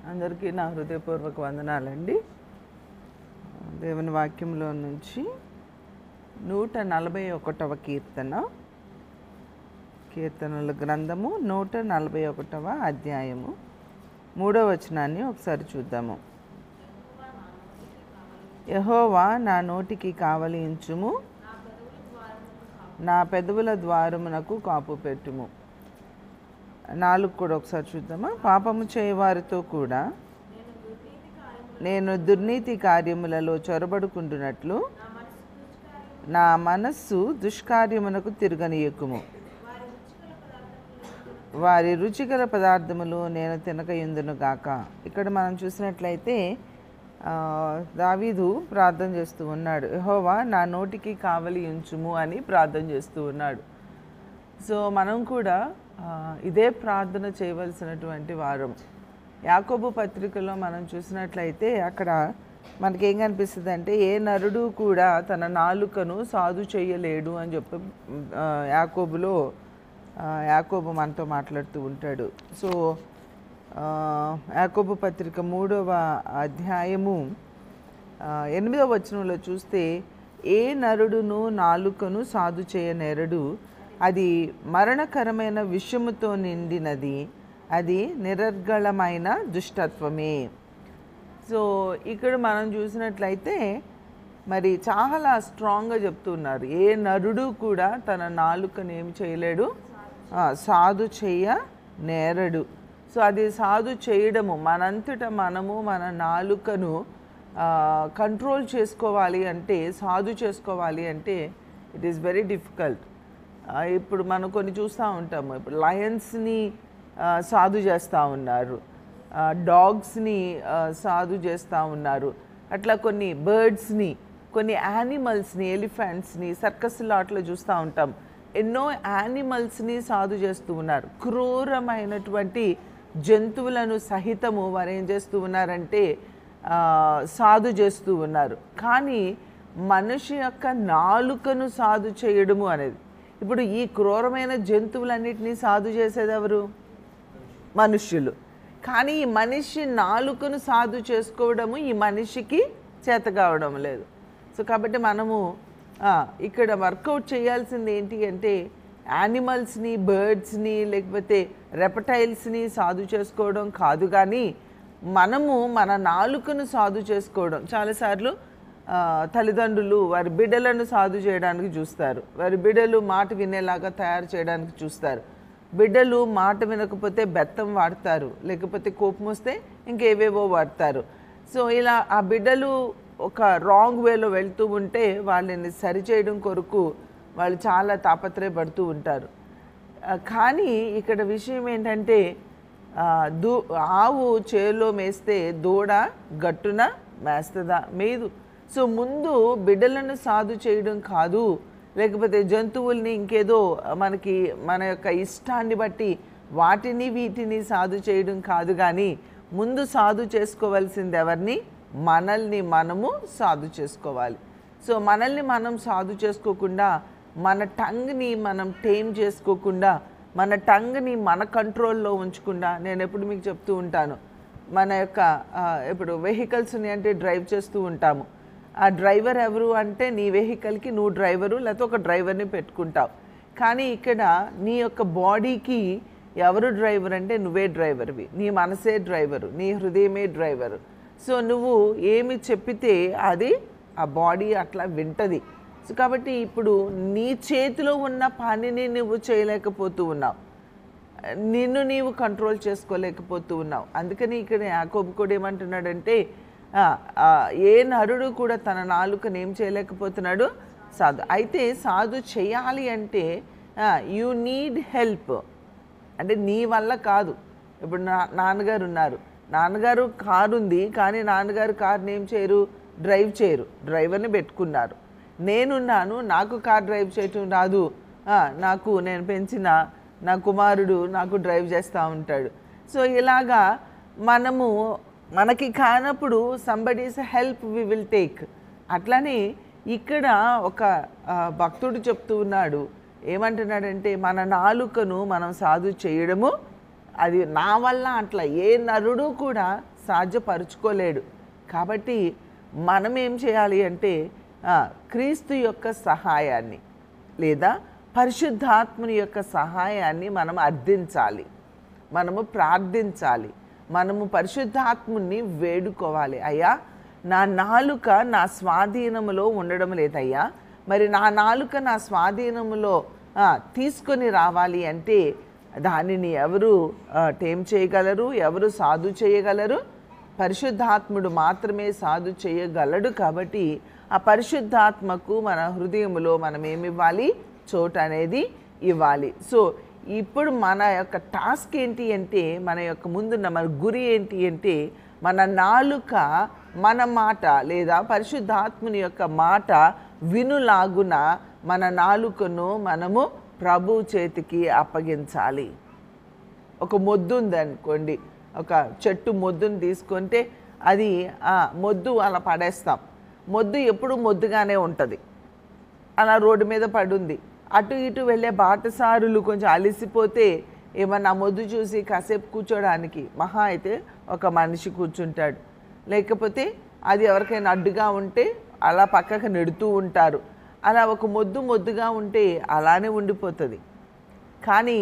అందరికీ నా హృదయపూర్వక వందనాలండి. దేవుని వాక్యంలో నుంచి 141వ కీర్తనల గ్రంథము 141వ అధ్యాయము 3వ వచనాన్ని ఒకసారి చూద్దాము. యెహోవా నా నోటికి కావలి ఉంచుము, నా పెదవుల ద్వారమునకు కాపు పెట్టుము. 4 కూడా ఒకసారి చూద్దామా. పాపము చేయవారితో కూడా నేను దుర్నీతి కార్యములలో చొరబడుకుంటున్నట్లు నా మనస్సు దుష్కార్యమునకు తిరగనీయకుము. వారి రుచిగల పదార్థములు నేను తినకయుందును గాక. ఇక్కడ మనం చూసినట్లయితే దావీదు ప్రార్థన చేస్తూ ఉన్నాడు. యెహోవా నా నోటికి కావలి ఉంచుము అని ప్రార్థన చేస్తూ ఉన్నాడు. సో మనం కూడా ఇదే ప్రార్థన చేయవలసినటువంటి వారం. యాకోబు పత్రికలో మనం చూసినట్లయితే అక్కడ మనకేం కనిపిస్తుంది అంటే, ఏ నరుడు కూడా తన నాలుకను సాధు చేయలేడు అని చెప్పి యాకోబు మనతో మాట్లాడుతూ ఉంటాడు. సో యాకోబు పత్రిక 3వ అధ్యాయము 8వ వచనంలో చూస్తే, ఏ నరుడును నాలుకను సాధు చేయనేరడు, అది మరణకరమైన విషముతో నిండినది, అది నిరర్గళమైన దుష్టత్వమే. సో ఇక్కడ మనం చూసినట్లయితే మరి చాలా స్ట్రాంగ్గా చెప్తున్నారు, ఏ నరుడు కూడా తన నాలుకను ఏమి చేయలేడు, సాధు చేయ నేరడు. సో అది సాధు చేయడము, మనంతటా మనము మన నాలుకను కంట్రోల్ చేసుకోవాలి అంటే, సాధు చేసుకోవాలి అంటే ఇట్ ఈస్ వెరీ డిఫికల్ట్. ఇప్పుడు మనం కొన్ని చూస్తూ ఉంటాము. ఇప్పుడు లయన్స్ని సాధు చేస్తూ ఉన్నారు, డాగ్స్ని సాధు చేస్తూ ఉన్నారు, అట్లా కొన్ని బర్డ్స్ని, కొన్ని యానిమల్స్ని, ఎలిఫెంట్స్ని సర్కస్లో అట్లా చూస్తూ ఉంటాం. ఎన్నో యానిమల్స్ని సాధు చేస్తూ ఉన్నారు. క్రూరమైనటువంటి జంతువులను సహితము వారు ఏం చేస్తూ ఉన్నారంటే సాధు చేస్తూ ఉన్నారు. కానీ మనిషి యొక్క నాలుకను సాధు చేయడము అనేది, ఇప్పుడు ఈ క్రూరమైన జంతువులన్నిటినీ సాధు చేసేది ఎవరు? మనుష్యులు. కానీ ఈ మనిషి నాలుకను సాధు చేసుకోవడము ఈ మనిషికి చేత కావడం లేదు. సో కాబట్టి మనము ఇక్కడ వర్కౌట్ చేయాల్సింది ఏంటి అంటే, యానిమల్స్ని, బర్డ్స్ని, లేకపోతే రెపటైల్స్ని సాధు చేసుకోవడం కాదు, కానీ మనము మన నాలుకను సాధు చేసుకోవడం. చాలాసార్లు తల్లిదండ్రులు వారి బిడ్డలను సాధు చేయడానికి చూస్తారు, వారి బిడ్డలు మాట వినేలాగా తయారు చేయడానికి చూస్తారు. బిడ్డలు మాట వినకపోతే బెత్తం వాడతారు, లేకపోతే కోపం వస్తే ఇంకేవేవో వాడతారు. సో ఇలా ఆ బిడ్డలు ఒక రాంగ్ వేలో వెళ్తూ ఉంటే వాళ్ళని సరిచేయడం కొరకు వాళ్ళు చాలా తాపత్రయపడుతూ ఉంటారు. కానీ ఇక్కడ విషయం ఏంటంటే, ఆవు చేలో మేస్తే దూడ గట్టున మేస్తుందా? మేదు. సో ముందు బిడ్డలను సాధు చేయడం కాదు, లేకపోతే జంతువుల్ని ఇంకేదో మనకి మన యొక్క ఇష్టాన్ని బట్టి వాటిని వీటిని సాధు చేయడం కాదు, కానీ ముందు సాధు చేసుకోవాల్సింది ఎవరిని? మనల్ని మనము సాధు చేసుకోవాలి. సో మనల్ని మనం సాధు చేసుకోకుండా, మన టంగ్ని మనం టేమ్ చేసుకోకుండా, మన టంగ్ని మన కంట్రోల్లో ఉంచకుండా, నేను ఎప్పుడు మీకు చెప్తూ ఉంటాను, మన యొక్క ఇప్పుడు వెహికల్స్ని అంటే డ్రైవ్ చేస్తూ ఉంటాము. ఆ డ్రైవర్ ఎవరు అంటే, నీ వెహికల్కి నువ్వు డ్రైవరు, లేకపోతే ఒక డ్రైవర్ని పెట్టుకుంటావు. కానీ ఇక్కడ నీ యొక్క బాడీకి ఎవరు డ్రైవర్ అంటే నువ్వే డ్రైవర్వి, నీ మనసే డ్రైవరు, నీ హృదయమే డ్రైవరు. సో నువ్వు ఏమి చెప్పితే అది ఆ బాడీ అట్లా వింటది. సో కాబట్టి ఇప్పుడు నీ చేతిలో ఉన్న పనిని నువ్వు చేయలేకపోతూ ఉన్నావు, నిన్ను నీవు కంట్రోల్ చేసుకోలేకపోతూ ఉన్నావు. అందుకని ఇక్కడ యాకోబు కూడా ఏమంటున్నాడంటే, ఏ నరుడు కూడా తన నాలుకను ఏం చేయలేకపోతున్నాడు? సాధు. అయితే సాధు చేయాలి అంటే యూ నీడ్ హెల్ప్. అంటే నీ వల్ల కాదు. ఇప్పుడు నాన్నగారు ఉన్నారు, నాన్నగారు కారు ఉంది, కానీ నాన్నగారు కారుని ఏం చేయరు? డ్రైవ్ చేయరు, డ్రైవర్ని పెట్టుకున్నారు. నేనున్నాను, నాకు కార్ డ్రైవ్ చేయటం రాదు, నేను పెంచిన నా కుమారుడు నాకు డ్రైవ్ చేస్తూ ఉంటాడు. సో ఇలాగా మనకి కానప్పుడు somebody's help we will take. అట్లనే ఇక్కడ ఒక భక్తుడు చెప్తూ ఉన్నాడు, ఏమంటున్నాడంటే, మన నాలుకను మనం సాధు చేయడము అది నా వల్ల అట్లా ఏ నరుడు కూడా సాధ్యపరుచుకోలేడు. కాబట్టి మనం ఏం చేయాలి అంటే క్రీస్తు యొక్క సహాయాన్ని లేదా పరిశుద్ధాత్మని యొక్క సహాయాన్ని మనం అర్థించాలి, మనము ప్రార్థించాలి, మనము పరిశుద్ధాత్ముని వేడుకోవాలి. అయ్యా, నా నాలుక నా స్వాధీనములో ఉండడం లేదయ్యా, మరి నా నాలుక నా స్వాధీనములో తీసుకొని రావాలి అంటే దానిని ఎవరు టేం చేయగలరు, ఎవరు సాధు చేయగలరు? పరిశుద్ధాత్ముడు మాత్రమే సాధు చేయగలడు. కాబట్టి ఆ పరిశుద్ధాత్మకు మన హృదయంలో మనం ఏమివ్వాలి? చోటు అనేది ఇవ్వాలి. సో ఇప్పుడు మన యొక్క టాస్క్ ఏంటి అంటే, మన యొక్క ముందున్న మన గురి ఏంటి అంటే, మన నాలుక మన మాట లేదా పరిశుద్ధాత్ముని యొక్క మాట వినులాగున మన నాలుకను మనము ప్రభు చేతికి అప్పగించాలి. ఒక మొద్దు ఉందనుకోండి, ఒక చెట్టు మొద్దుని తీసుకుంటే అది మొద్దు అలా పడేస్తాం. మొద్దు ఎప్పుడు మొద్దుగానే ఉంటుంది. అలా రోడ్డు మీద పడుంది, అటు ఇటు వెళ్ళే బాటసారులు కొంచెం అలసిపోతే ఏమన్నా మొద్దు చూసి కాసేపు కూర్చోడానికి మహా అయితే ఒక మనిషి కూర్చుంటాడు, లేకపోతే అది ఎవరికైనా అడ్డుగా ఉంటే అలా పక్కకు నెడుతూ ఉంటారు. అలా ఒక మొద్దుగా ఉంటే అలానే ఉండిపోతుంది. కానీ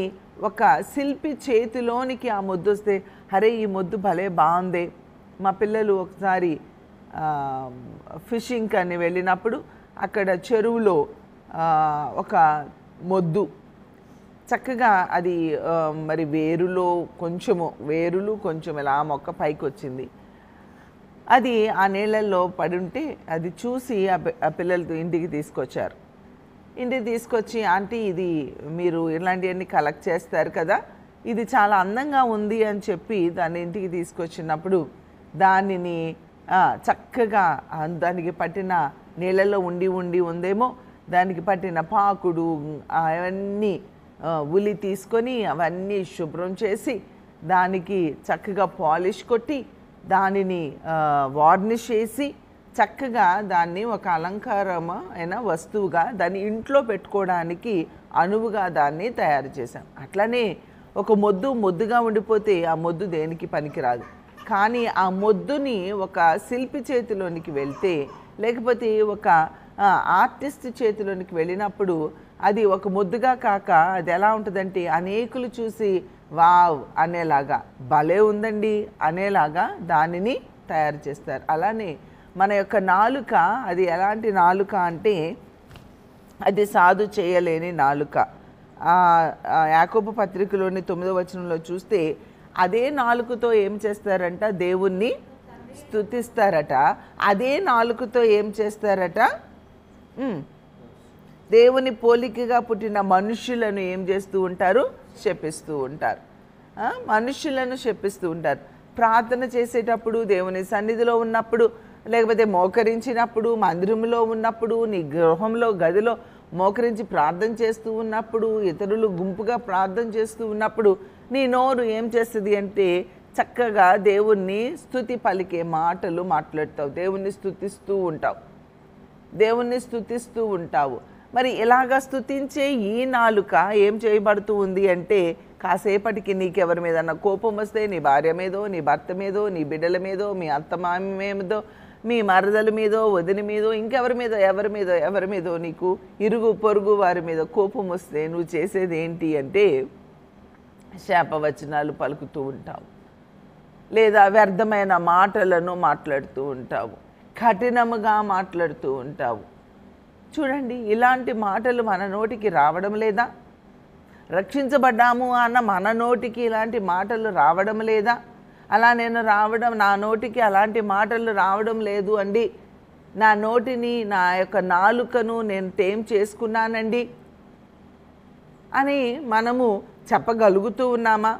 ఒక శిల్పి చేతిలోనికి ఆ మొద్దు వస్తే, అరే ఈ మొద్దు భలే బాగుందే. మా పిల్లలు ఒకసారి ఫిషింగ్ అని వెళ్ళినప్పుడు అక్కడ చెరువులో ఒక మొద్దు చక్కగా అది మరి వేరులు కొంచెం ఇలా మొక్క పైకి వచ్చింది. అది ఆ నీళ్ళల్లో పడి ఉంటే అది చూసి ఆ పిల్లలతో ఇంటికి తీసుకొచ్చారు. ఇంటికి తీసుకొచ్చి, ఆంటీ ఇది మీరు ఇలాంటివన్నీ కలెక్ట్ చేస్తారు కదా, ఇది చాలా అందంగా ఉంది అని చెప్పి దాన్ని ఇంటికి తీసుకొచ్చినప్పుడు దానిని చక్కగా దానికి పట్టిన నీళ్ళలో ఉందేమో, దానికి పట్టిన పాకుడు అవన్నీ ఉలి తీసుకొని అవన్నీ శుభ్రం చేసి దానికి చక్కగా పాలిష్ కొట్టి దానిని వార్నిష్ చేసి చక్కగా దాన్ని ఒక అలంకారమైన వస్తువుగా దాన్ని ఇంట్లో పెట్టుకోవడానికి అనువుగా దాన్ని తయారు చేశాం. అట్లనే ఒక మొద్దుగా ఉండిపోతే ఆ మొద్దు దేనికి పనికిరాదు. కానీ ఆ మొద్దుని ఒక శిల్పి చేతిలోనికి వెళ్తే, లేకపోతే ఒక ఆర్టిస్ట్ చేతిలోనికి వెళ్ళినప్పుడు అది ఒక మొద్దుగా కాక అది ఎలా ఉంటుందంటే అనేకులు చూసి వావ్ అనేలాగా, భలే ఉందండి అనేలాగా దానిని తయారు చేస్తారు. అలానే మన యొక్క నాలుక అది ఎలాంటి నాలుక అంటే అది సాధు చేయలేని నాలుక. యాకోబు పత్రికలోని 9వ వచనంలో చూస్తే అదే నాలుకతో ఏం చేస్తారంట? దేవుణ్ణి స్తుతిస్తారట. అదే నాలుకతో ఏం చేస్తారట? దేవుని పోలికగా పుట్టిన మనుష్యులను ఏం చేస్తూ ఉంటారు? శపిస్తూ ఉంటారు. మనుష్యులను శపిస్తూ ఉంటారు. ప్రార్థన చేసేటప్పుడు, దేవుని సన్నిధిలో ఉన్నప్పుడు, లేకపోతే మోకరించినప్పుడు, మందిరంలో ఉన్నప్పుడు, నీ గృహంలో గదిలో మోకరించి ప్రార్థన చేస్తూ ఉన్నప్పుడు, ఇతరులు గుంపుగా ప్రార్థన చేస్తూ ఉన్నప్పుడు నీ నోరు ఏం చేస్తుంది అంటే చక్కగా దేవుణ్ణి స్తుతి పలికే మాటలు మాట్లాడతావు, దేవుణ్ణి స్తుతిస్తూ ఉంటావు. మరి ఇలాగా స్తుతించే ఈ నాలుక ఏం చేయబడుతూ ఉంది అంటే కాసేపటికి నీకెవరి మీదన్నా కోపం వస్తే, నీ భార్య మీదో, నీ భర్త మీదో, నీ బిడ్డల మీదో, మీ అత్తమామ మీదో, మీ మరదల మీదో, వదిన మీదో, ఎవరి మీదో నీకు ఇరుగు పొరుగు వారి మీద కోపం వస్తే నువ్వు చేసేది ఏంటి అంటే శాపవచనాలు పలుకుతూ ఉంటావు, లేదా వ్యర్థమైన మాటలను మాట్లాడుతూ ఉంటావు, కఠినముగా మాట్లాడుతూ ఉంటావు. చూడండి, ఇలాంటి మాటలు మన నోటికి రావడం లేదా? రక్షించబడ్డాము అన్న మన నోటికి ఇలాంటి మాటలు రావడం లేదా? అలా నా నోటికి అలాంటి మాటలు రావడం లేదు అండి, నా నోటిని, నా యొక్క నాలుకను నేను టేం చేసుకున్నానండి అని మనము చెప్పగలుగుతూ ఉన్నామా?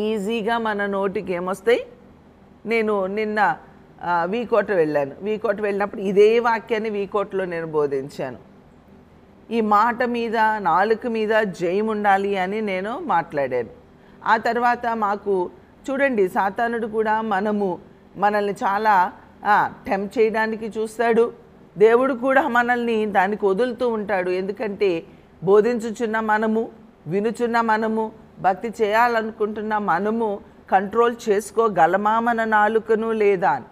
ఈజీగా మన నోటికి ఏమొస్తాయి? నేను నిన్న వీకోట వెళ్ళినప్పుడు ఇదే వాక్యాన్ని వీకోటలో నేను బోధించాను. ఈ మాట మీద, నాలుక మీద జయం ఉండాలి అని నేను మాట్లాడాను. ఆ తర్వాత మాకు చూడండి, సాతానుడు కూడా మనల్ని చాలా టెంప్ట్ చేయడానికి చూస్తాడు. దేవుడు కూడా మనల్ని దానికి వదులుతూ ఉంటాడు. ఎందుకంటే బోధించుచున్న మనము, వినుచున్న మనము, భక్తి చేయాలనుకుంటున్న మనము కంట్రోల్ చేసుకోగలమా మన నాలుకను లేదా అని.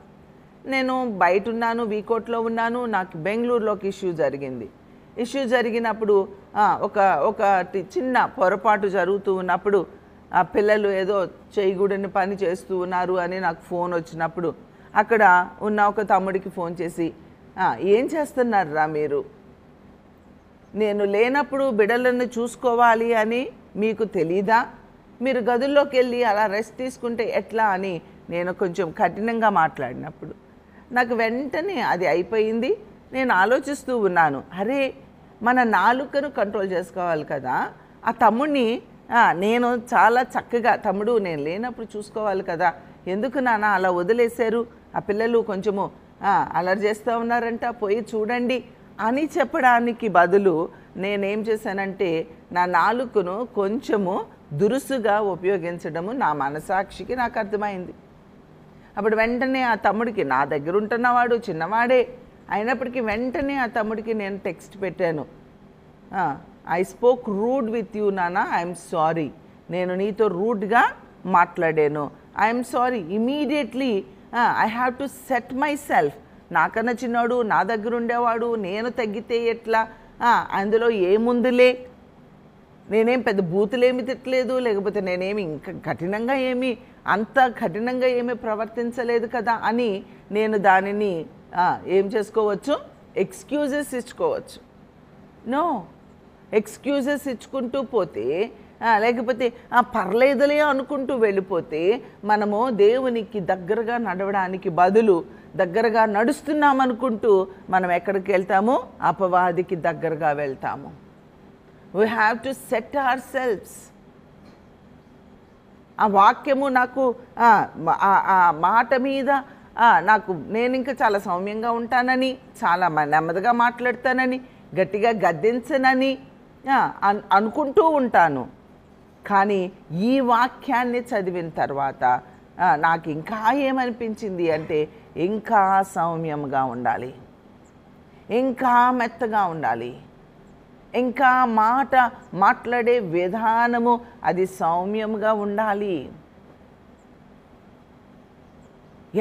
నేను బయట ఉన్నాను, వీకోట్లో ఉన్నాను, నాకు బెంగళూరులోకి ఇష్యూ జరిగినప్పుడు ఒక చిన్న పొరపాటు జరుగుతూ ఉన్నప్పుడు ఆ పిల్లలు ఏదో చేయకూడని పని చేస్తూ ఉన్నారు అని నాకు ఫోన్ వచ్చినప్పుడు అక్కడ ఉన్న ఒక తమ్ముడికి ఫోన్ చేసి, ఏం చేస్తున్నారా మీరు? నేను లేనప్పుడు బిడ్డలను చూసుకోవాలి అని మీకు తెలీదా? మీరు గదుల్లోకి వెళ్ళి అలా రెస్ట్ తీసుకుంటే ఎట్లా అని నేను కొంచెం కఠినంగా మాట్లాడినప్పుడు నాకు వెంటనే అది అయిపోయింది. నేను ఆలోచిస్తూ ఉన్నాను, అరే మన నాలుకను కంట్రోల్ చేసుకోవాలి కదా. ఆ తమ్ముడిని నేను చాలా చక్కగా, తమ్ముడు నేను లేనప్పుడు చూసుకోవాలి కదా, ఎందుకు నాన్న అలా వదిలేశారు, ఆ పిల్లలు కొంచెము అలర్ట్ చేస్తూ ఉన్నారంట, పోయి చూడండి అని చెప్పడానికి బదులు నేనేం చేశానంటే నా నాలుకను కొంచెము దురుసుగా ఉపయోగించడము నా మనసాక్షికి నాకు అర్థమైంది. అప్పుడు వెంటనే ఆ తమ్ముడికి, నా దగ్గర ఉంటున్నవాడు చిన్నవాడే అయినప్పటికీ వెంటనే ఆ తమ్ముడికి నేను టెక్స్ట్ పెట్టాను, I spoke rude with you నానా, ఐఎమ్ సారీ, నేను నీతో రూడ్గా మాట్లాడాను, I'm sorry, immediately I have to set my self. నాకన్నా చిన్నవాడు, నా దగ్గర ఉండేవాడు, నేను తగ్గితే ఎట్లా, అందులో ఏముందిలే, నేనేం పెద్ద బూతులేమి తిట్టలేదు, లేకపోతే నేనేమి ఇంకా అంత కఠినంగా ఏమీ ప్రవర్తించలేదు కదా అని నేను దానిని ఏం చేసుకోవచ్చు, ఎక్స్క్యూజెస్ ఇచ్చుకోవచ్చు. నో, ఎక్స్క్యూజెస్ ఇచ్చుకుంటూ పోతే లేకపోతే పర్లేదులే అనుకుంటూ వెళ్ళిపోతే మనము దేవునికి దగ్గరగా నడవడానికి బదులు దగ్గరగా నడుస్తున్నామనుకుంటూ మనం ఎక్కడికి వెళ్తాము, అపవాదికి దగ్గరగా వెళ్తాము. We have to set our selfs. ఆ వాక్యము నాకు ఆ మాట మీద నేను ఇంకా చాలా సౌమ్యంగా ఉంటానని, చాలా నెమ్మదిగా మాట్లాడతానని, గట్టిగా గద్దించనని అనుకుంటూ ఉంటాను. కానీ ఈ వాక్యాన్ని చదివిన తర్వాత నాకు ఇంకా ఏమనిపించింది అంటే ఇంకా సౌమ్యంగా ఉండాలి, ఇంకా మెత్తగా ఉండాలి, ఇంకా మాట్లాడే విధానము అది సౌమ్యంగా ఉండాలి.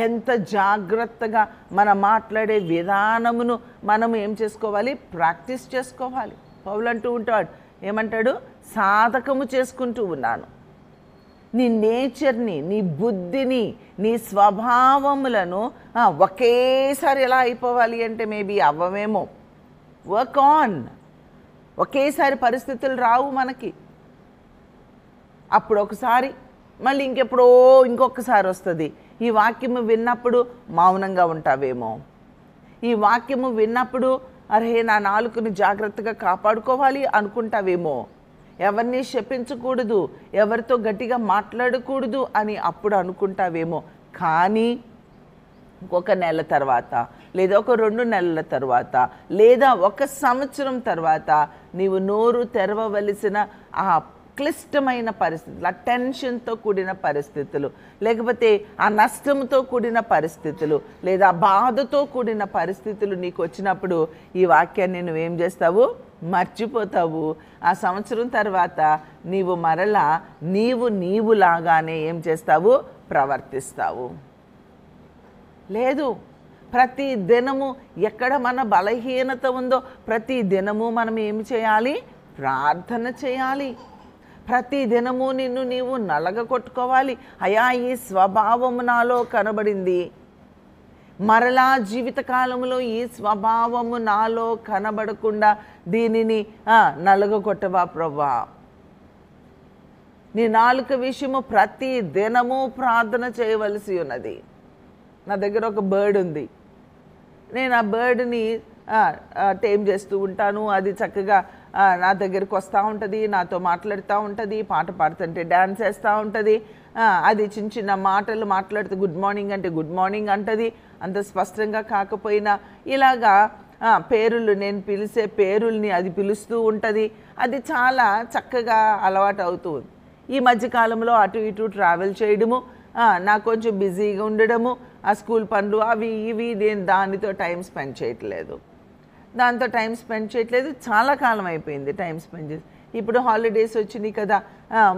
ఎంత జాగ్రత్తగా మన మాట్లాడే విధానమును మనం ఏం చేసుకోవాలి, ప్రాక్టీస్ చేసుకోవాలి. పౌలు అంటూ ఉంటాడు, ఏమంటాడు, సాధకము చేసుకుంటూ ఉన్నాను. నీ నేచర్ని, నీ బుద్ధిని, నీ స్వభావములను ఒకేసారి ఎలా అయిపోవాలి అంటే మేబీ అవ్వమేమో. Work on. ఒకేసారి పరిస్థితులు రావు మనకి. అప్పుడు ఒకసారి, మళ్ళీ ఇంకొకసారి వస్తుంది. ఈ వాక్యము విన్నప్పుడు మౌనంగా ఉంటావేమో, ఈ వాక్యము విన్నప్పుడు అరే నా నాలుకను జాగ్రత్తగా కాపాడుకోవాలి అనుకుంటావేమో, ఎవరిని శపించకూడదు, ఎవరితో గట్టిగా మాట్లాడకూడదు అని అప్పుడు అనుకుంటావేమో. కానీ ఒక నెల తర్వాత, లేదా ఒక 2 నెలల తర్వాత, లేదా 1 సంవత్సరం తర్వాత నీవు నోరు తెరవవలసిన ఆ క్లిష్టమైన పరిస్థితులు, ఆ టెన్షన్తో కూడిన పరిస్థితులు, లేకపోతే ఆ నష్టంతో కూడిన పరిస్థితులు, లేదా బాధతో కూడిన పరిస్థితులు నీకు వచ్చినప్పుడు ఈ వాక్యాన్ని నువ్వేం చేస్తావు, మర్చిపోతావు. ఆ సంవత్సరం తర్వాత నీవు మరలా నీవులాగానే ఏం చేస్తావు, ప్రవర్తిస్తావు. లేదు, ప్రతి దినము ఎక్కడ మన బలహీనత ఉందో ప్రతి దినము మనం ఏమి చేయాలి, ప్రార్థన చేయాలి. ప్రతి దినము నిన్ను నీవు నలగకొట్టుకోవాలి. అయా ఈ స్వభావము నాలో కనబడింది, మరలా జీవితకాలంలో ఈ స్వభావము నాలో కనబడకుండా దీనిని నలగకొట్టవా ప్రభువా. నీ నాలుక విషయము ప్రతి దినము ప్రార్థన చేయవలసి ఉన్నది. నా దగ్గర ఒక బర్డ్ ఉంది, నేను ఆ బర్డ్ని టేమ్ చేస్తూ ఉంటాను. అది చక్కగా నా దగ్గరికి వస్తూ ఉంటుంది, నాతో మాట్లాడుతూ ఉంటుంది, పాట పాడుతుంటే డ్యాన్స్ వేస్తూ ఉంటుంది. అది చిన్న చిన్న మాటలు మాట్లాడుతూ గుడ్ మార్నింగ్ అంటే గుడ్ మార్నింగ్ అంటుంది, అంత స్పష్టంగా కాకపోయినా. ఇలాగా పేరులు, నేను పిలిచే పేరుల్ని అది పిలుస్తూ ఉంటుంది. అది చాలా చక్కగా అలవాటు అవుతుంది. ఈ మధ్యకాలంలో అటు ఇటు ట్రావెల్ చేయడము, నాకు కొంచెం బిజీగా ఉండడము, ఆ స్కూల్ పనులు అవి ఇవి, నేను దానితో టైం స్పెండ్ చేయట్లేదు. చాలా కాలం అయిపోయింది టైం స్పెండ్ చేసి. ఇప్పుడు హాలిడేస్ వచ్చినాయి కదా,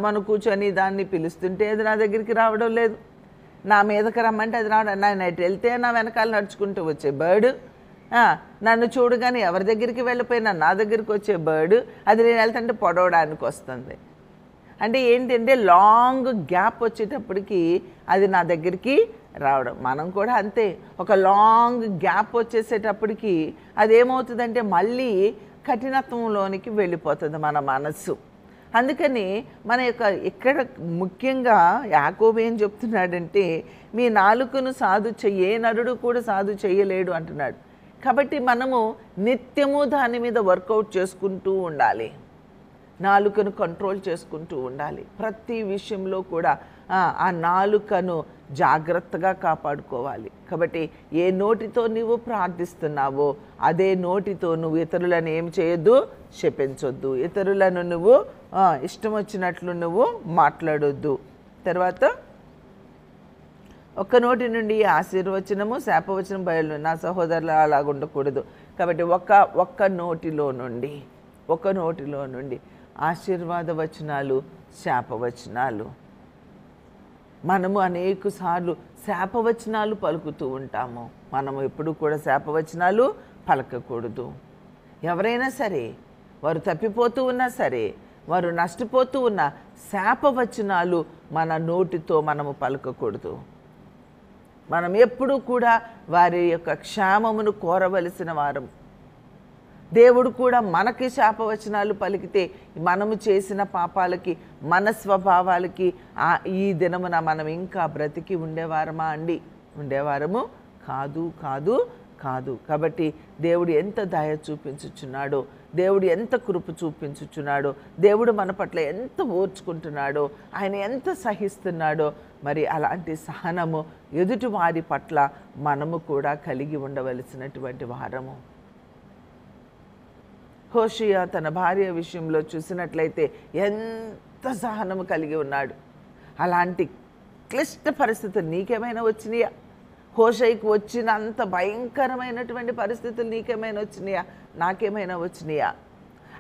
మనం కూర్చొని దాన్ని పిలుస్తుంటే అది నా దగ్గరికి రావడం లేదు. నా మీదకి రమ్మంటే అది రావడం, నేను అటు వెళ్తే నా వెనకాల నడుచుకుంటూ వచ్చే బర్డ్, నన్ను చూడగానే ఎవరి దగ్గరికి వెళ్ళిపోయినా నా దగ్గరికి వచ్చే బర్డ్, అది నేను వెళ్తుంటే పొడవడానికి వస్తుంది. అంటే ఏంటంటే లాంగ్ గ్యాప్ వచ్చేటప్పటికి అది నా దగ్గరికి రావడం. మనం కూడా అంతే, ఒక లాంగ్ గ్యాప్ వచ్చేసేటప్పటికి అదేమవుతుందంటే మళ్ళీ కఠినత్వంలోనికి వెళ్ళిపోతుంది మన మనస్సు. అందుకని మన యొక్క ఇక్కడ ముఖ్యంగా యాకోబు ఏం చెప్తున్నాడంటే, మీ నాలుకను సాధు ఏ నరుడు కూడా సాధు చేయలేడు అంటున్నాడు. కాబట్టి మనము నిత్యము దాని మీద వర్కౌట్ చేసుకుంటూ ఉండాలి, నాలుకను కంట్రోల్ చేసుకుంటూ ఉండాలి. ప్రతి విషయంలో కూడా ఆ నాలుకను జాగ్రత్తగా కాపాడుకోవాలి. కాబట్టి ఏ నోటితో నువ్వు ప్రార్థిస్తున్నావో అదే నోటితో నువ్వు ఇతరులను ఏం చేయొద్దు, శపించొద్దు. ఇతరులను నువ్వు ఇష్టం వచ్చినట్లు నువ్వు మాట్లాడొద్దు. తర్వాత ఒక్క నోటి నుండి ఆశీర్వచనము శాపవచనం బయలు, నా సహోదరులు అలాగ ఉండకూడదు. కాబట్టి ఒక్క నోటిలో నుండి ఆశీర్వాద వచనాలు, శాపవచనాలు. మనము అనేక సార్లు శాపవచనాలు పలుకుతూ ఉంటాము. మనము ఎప్పుడు కూడా శాపవచనాలు పలకకూడదు. ఎవరైనా సరే, వారు తప్పిపోతూ ఉన్నా సరే, వారు నష్టపోతూ ఉన్న శాపవచనాలు మన నోటితో మనము పలకకూడదు. మనం ఎప్పుడూ కూడా వారి యొక్క క్షేమమును కోరవలసిన వారం. దేవుడు కూడా మనకి శాపవచనాలు పలికితే మనము చేసిన పాపాలకి, మన స్వభావాలకి ఈ దినమున మనం ఇంకా బ్రతికి ఉండేవారమా అండి? ఉండేవారము కాదు, కాదు, కాదు. కాబట్టి దేవుడు ఎంత దయ చూపించుచున్నాడో, దేవుడు ఎంత కృప చూపించుచున్నాడో, దేవుడు మన పట్ల ఎంత ఓర్చుకుంటున్నాడో, ఆయన ఎంత సహిస్తున్నాడో, మరి అలాంటి సహనము ఎదుటి వారి పట్ల మనము కూడా కలిగి ఉండవలసినటువంటి వారము. హోషేయ తన భార్య విషయంలో చూసినట్లయితే ఎంత సహనము కలిగి ఉన్నాడు. అలాంటి క్లిష్ట పరిస్థితులు నీకేమైనా వచ్చినాయా? హోషేయకు వచ్చినంత భయంకరమైనటువంటి పరిస్థితులు నీకేమైనా వచ్చినాయా? నాకేమైనా వచ్చినాయా?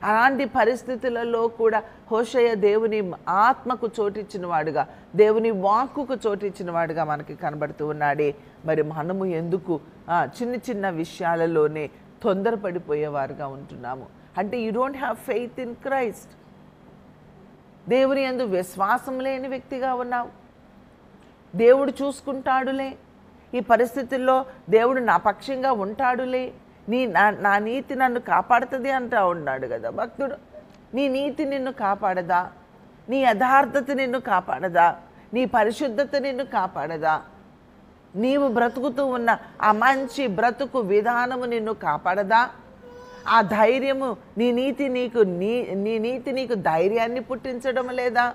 అలాంటి పరిస్థితులలో కూడా హోషేయ దేవుని ఆత్మకు చోటిచ్చిన వాడుగా, దేవుని వాక్కుకు చోటిచ్చిన వాడుగా మనకి కనబడుతూ ఉన్నాడే. మరి మనము ఎందుకు చిన్న చిన్న విషయాలలోనే తొందరపడిపోయేవారుగా ఉంటున్నాము? అంటే you don't have faith in Christ. దేవుని యందు విశ్వాసం లేని వ్యక్తిగా ఉన్నావు. దేవుడు చూసుకుంటాడులే, ఈ పరిస్థితుల్లో దేవుడు నా పక్షంగా ఉంటాడులే, నా నీతి నన్ను కాపాడుతుంది అంటా ఉన్నాడు కదా భక్తుడు. నీ నీతి నిన్ను కాపాడదా? నీ యథార్థత నిన్ను కాపాడదా? నీ పరిశుద్ధత నిన్ను కాపాడదా? నీవు బ్రతుకుతూ ఉన్న ఆ మంచి బ్రతుకు విధానము నిన్ను కాపాడదా? ఆ ధైర్యము, నీ నీతి నీకు ధైర్యాన్ని పుట్టించడం లేదా?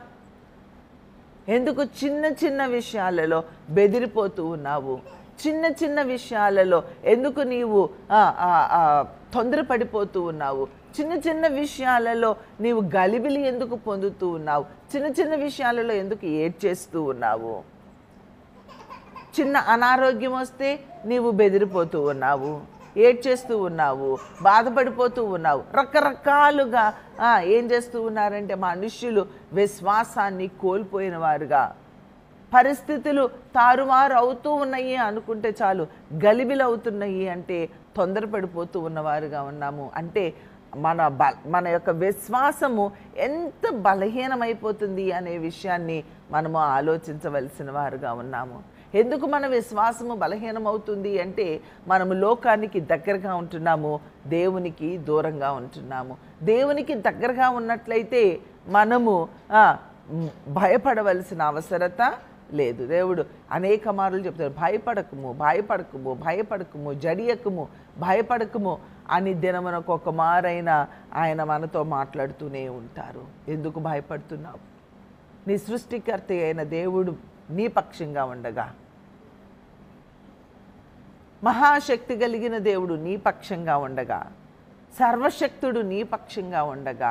ఎందుకు చిన్న చిన్న విషయాలలో బెదిరిపోతూ ఉన్నావు? చిన్న చిన్న విషయాలలో ఎందుకు నీవు తొందరపడిపోతూ ఉన్నావు? చిన్న చిన్న విషయాలలో నీవు గలిబిలి ఎందుకు పొందుతూ ఉన్నావు? చిన్న చిన్న విషయాలలో ఎందుకు ఏడ్చేస్తూ ఉన్నావు? చిన్న అనారోగ్యం వస్తే నీవు బెదిరిపోతూ ఉన్నావు, ఏడ్చేస్తూ ఉన్నావు, బాధపడిపోతూ ఉన్నావు. రకరకాలుగా ఏం చేస్తూ ఉన్నారంటే మనుష్యులు విశ్వాసాన్ని కోల్పోయిన వారుగా, పరిస్థితులు తారుమారు అవుతూ ఉన్నాయి అనుకుంటే చాలు గలిబిలు అవుతున్నాయి అంటే తొందరపడిపోతూ ఉన్నవారుగా ఉన్నాము. అంటే మన యొక్క విశ్వాసము ఎంత బలహీనమైపోతుంది అనే విషయాన్ని మనము ఆలోచించవలసిన వారుగా ఉన్నాము. ఎందుకు మన విశ్వాసము బలహీనమవుతుంది అంటే మనము లోకానికి దగ్గరగా ఉంటున్నాము, దేవునికి దూరంగా ఉంటున్నాము. దేవునికి దగ్గరగా ఉన్నట్లయితే మనము భయపడవలసిన అవసరత లేదు. దేవుడు అనేక మార్లు చెప్తాడు, భయపడకము, భయపడకము, భయపడకము, జడియకము, భయపడకము అని దినమునకు ఒక మారైనా ఆయన మనతో మాట్లాడుతూనే ఉంటారు. ఎందుకు భయపడుతున్నావు? నీ సృష్టికర్త అయిన దేవుడు నీ పక్షంగా ఉండగా, మహాశక్తి కలిగిన దేవుడు నీ పక్షంగా ఉండగా, సర్వశక్తుడు నీ పక్షంగా ఉండగా,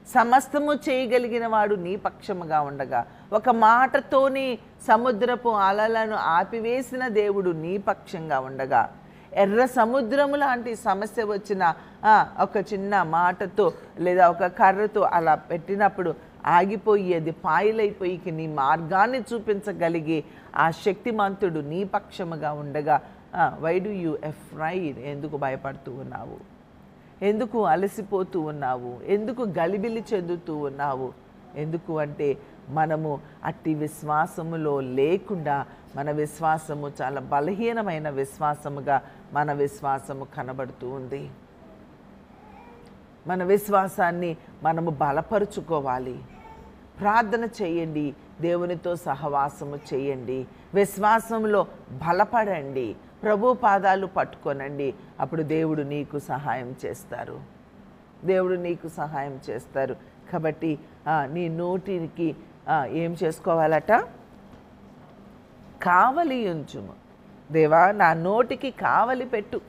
సమస్తము చేయగలిగిన వాడు నీ పక్షముగా ఉండగా, ఒక మాటతోని సముద్రపు అలలను ఆపివేసిన దేవుడు నీ పక్షంగా ఉండగా, ఎర్ర సముద్రము లాంటి సమస్య వచ్చిన ఒక చిన్న మాటతో లేదా ఒక కర్రతో అలా పెట్టినప్పుడు ఆగిపోయి అది పాయలైపోయి నీ మార్గాన్ని చూపించగలిగే ఆ శక్తిమంతుడు నీ పక్షముగా ఉండగా వై డు యూ ఎఫ్రైడ్? ఎందుకు భయపడుతూ ఉన్నావు? ఎందుకు అలసిపోతూ ఉన్నావు? ఎందుకు గలిబిలి చెందుతూ ఉన్నావు? ఎందుకు అంటే మనము అట్టి విశ్వాసములో లేకుండా మన విశ్వాసము చాలా బలహీనమైన విశ్వాసముగా మన విశ్వాసము కనబడుతూ ఉంది. మన విశ్వాసాన్ని మనము బలపరుచుకోవాలి. ప్రార్థన చేయండి, దేవునితో సహవాసము చేయండి, విశ్వాసంలో బలపడండి, ప్రభు పాదాలు పట్టుకొనండి. అప్పుడు దేవుడు నీకు సహాయం చేస్తారు. దేవుడు నీకు సహాయం చేస్తారు. కాబట్టి నీ నోటికి ఏం చేసుకోవాలట? కావలి ఉంచుము. దేవా, నా నోటికి కావలి పెట్టు,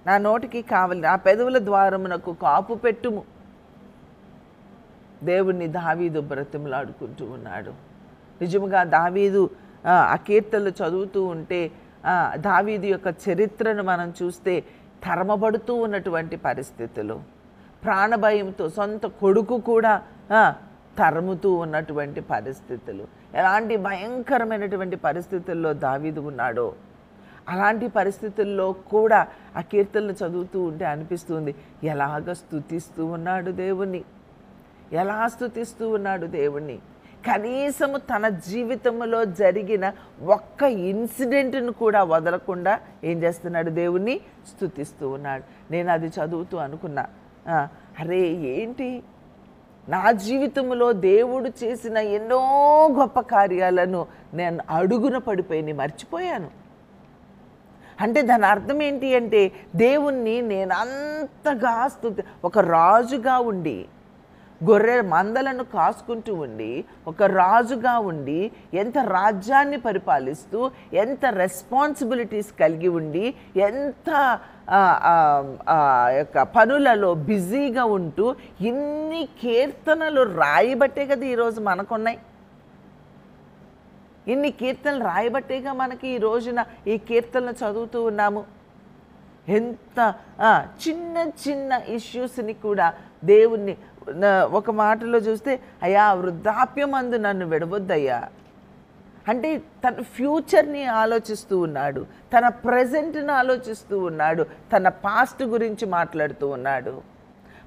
నా నోటికి కావలి, నా పెదవుల ద్వారమునకు కాపు పెట్టుము. దేవుణ్ణి దావీదు బ్రతిమలాడుకుంటూ ఉన్నాడు. నిజముగా దావీదు ఆ కీర్తనలు చదువుతూ ఉంటే దావీదు యొక్క చరిత్రను మనం చూస్తే తరమబడుతూ ఉన్నటువంటి పరిస్థితులు, ప్రాణభయంతో సొంత కొడుకు కూడా తరుముతూ ఉన్నటువంటి పరిస్థితులు, ఎలాంటి భయంకరమైనటువంటి పరిస్థితుల్లో దావీదు ఉన్నాడో అలాంటి పరిస్థితుల్లో కూడా ఆ కీర్తనలు చదువుతూ ఉంటే అనిపిస్తుంది, ఎలాగ స్తుతిస్తూ ఉన్నాడు దేవుణ్ణి, ఎలా స్తుతిస్తూ ఉన్నాడు దేవుణ్ణి. కనీసము తన జీవితంలో జరిగిన ఒక్క ఇన్సిడెంట్ను కూడా వదలకుండా ఏం చేస్తున్నాడు? దేవుణ్ణి స్తుతిస్తూ ఉన్నాడు. నేను అది చదువుతూ అనుకున్నా, అరే ఏంటి, నా జీవితంలో దేవుడు చేసిన ఎన్నో గొప్ప కార్యాలను నేను అడుగున పడిపోయి మర్చిపోయాను. అంటే దాని అర్థం ఏంటి అంటే దేవుణ్ణి నేను అంతగా ఒక రాజుగా ఉండి, గొర్రె మందలను కాసుకుంటూ ఉండి, ఒక రాజుగా ఉండి, ఎంత రాజ్యాన్ని పరిపాలిస్తూ, ఎంత రెస్పాన్సిబిలిటీస్ కలిగి ఉండి, ఎంత యొక్క పనులలో బిజీగా ఉంటూ ఇన్ని కీర్తనలు రాయబట్టే కదా ఈరోజు మనకున్నాయి. ఇన్ని కీర్తనలు రాయబట్టేగా మనకి ఈ రోజున ఈ కీర్తనలు చదువుతూ ఉన్నాము. ఎంత చిన్న చిన్న ఇష్యూస్ని కూడా దేవుణ్ణి ఒక మాటలో చూస్తే, అయ్యా వృద్ధాప్యమందు నన్ను విడవద్దయ్యా అంటే తన ఫ్యూచర్ని ఆలోచిస్తూ ఉన్నాడు, తన ప్రజెంట్ని ఆలోచిస్తూ ఉన్నాడు, తన పాస్ట్ గురించి మాట్లాడుతూ ఉన్నాడు,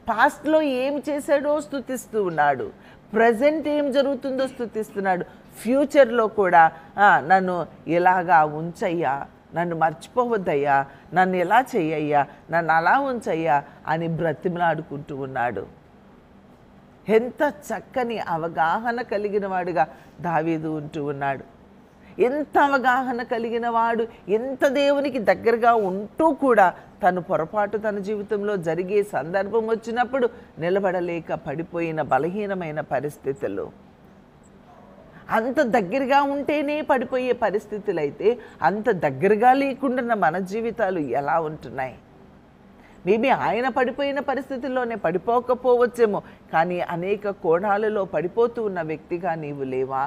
పాస్ట్లో ఏం చేశాడో స్తుతిస్తూ ఉన్నాడు, ప్రజెంట్ ఏం జరుగుతుందో స్తుతిస్తున్నాడు, ఫ్యూచర్లో కూడా నన్ను ఇలాగా ఉంచయ్యా, నన్ను మర్చిపోవద్దయ్యా, నన్ను ఎలా చెయ్యయ్యా, నన్ను అలా ఉంచయ్యా అని బ్రతిమలాడుకుంటూ ఉన్నాడు. ఎంత చక్కని అవగాహన కలిగిన వాడుగా దావీదు ఉంటూ ఉన్నాడు. ఎంత అవగాహన కలిగిన వాడు, ఎంత దేవునికి దగ్గరగా ఉంటూ కూడా తను పొరపాటు తన జీవితంలో జరిగే సందర్భం వచ్చినప్పుడు నిలబడలేక పడిపోయిన బలహీనమైన పరిస్థితులు, అంత దగ్గరగా ఉంటేనే పడిపోయే పరిస్థితులు అయితే అంత దగ్గరగా లేకుండా మన జీవితాలు ఎలా ఉంటున్నాయి? మేబీ ఆయన పడిపోయిన పరిస్థితుల్లోనే పడిపోకపోవచ్చేమో, కానీ అనేక కోణాలలో పడిపోతూ ఉన్న వ్యక్తిగా నీవు లేవా?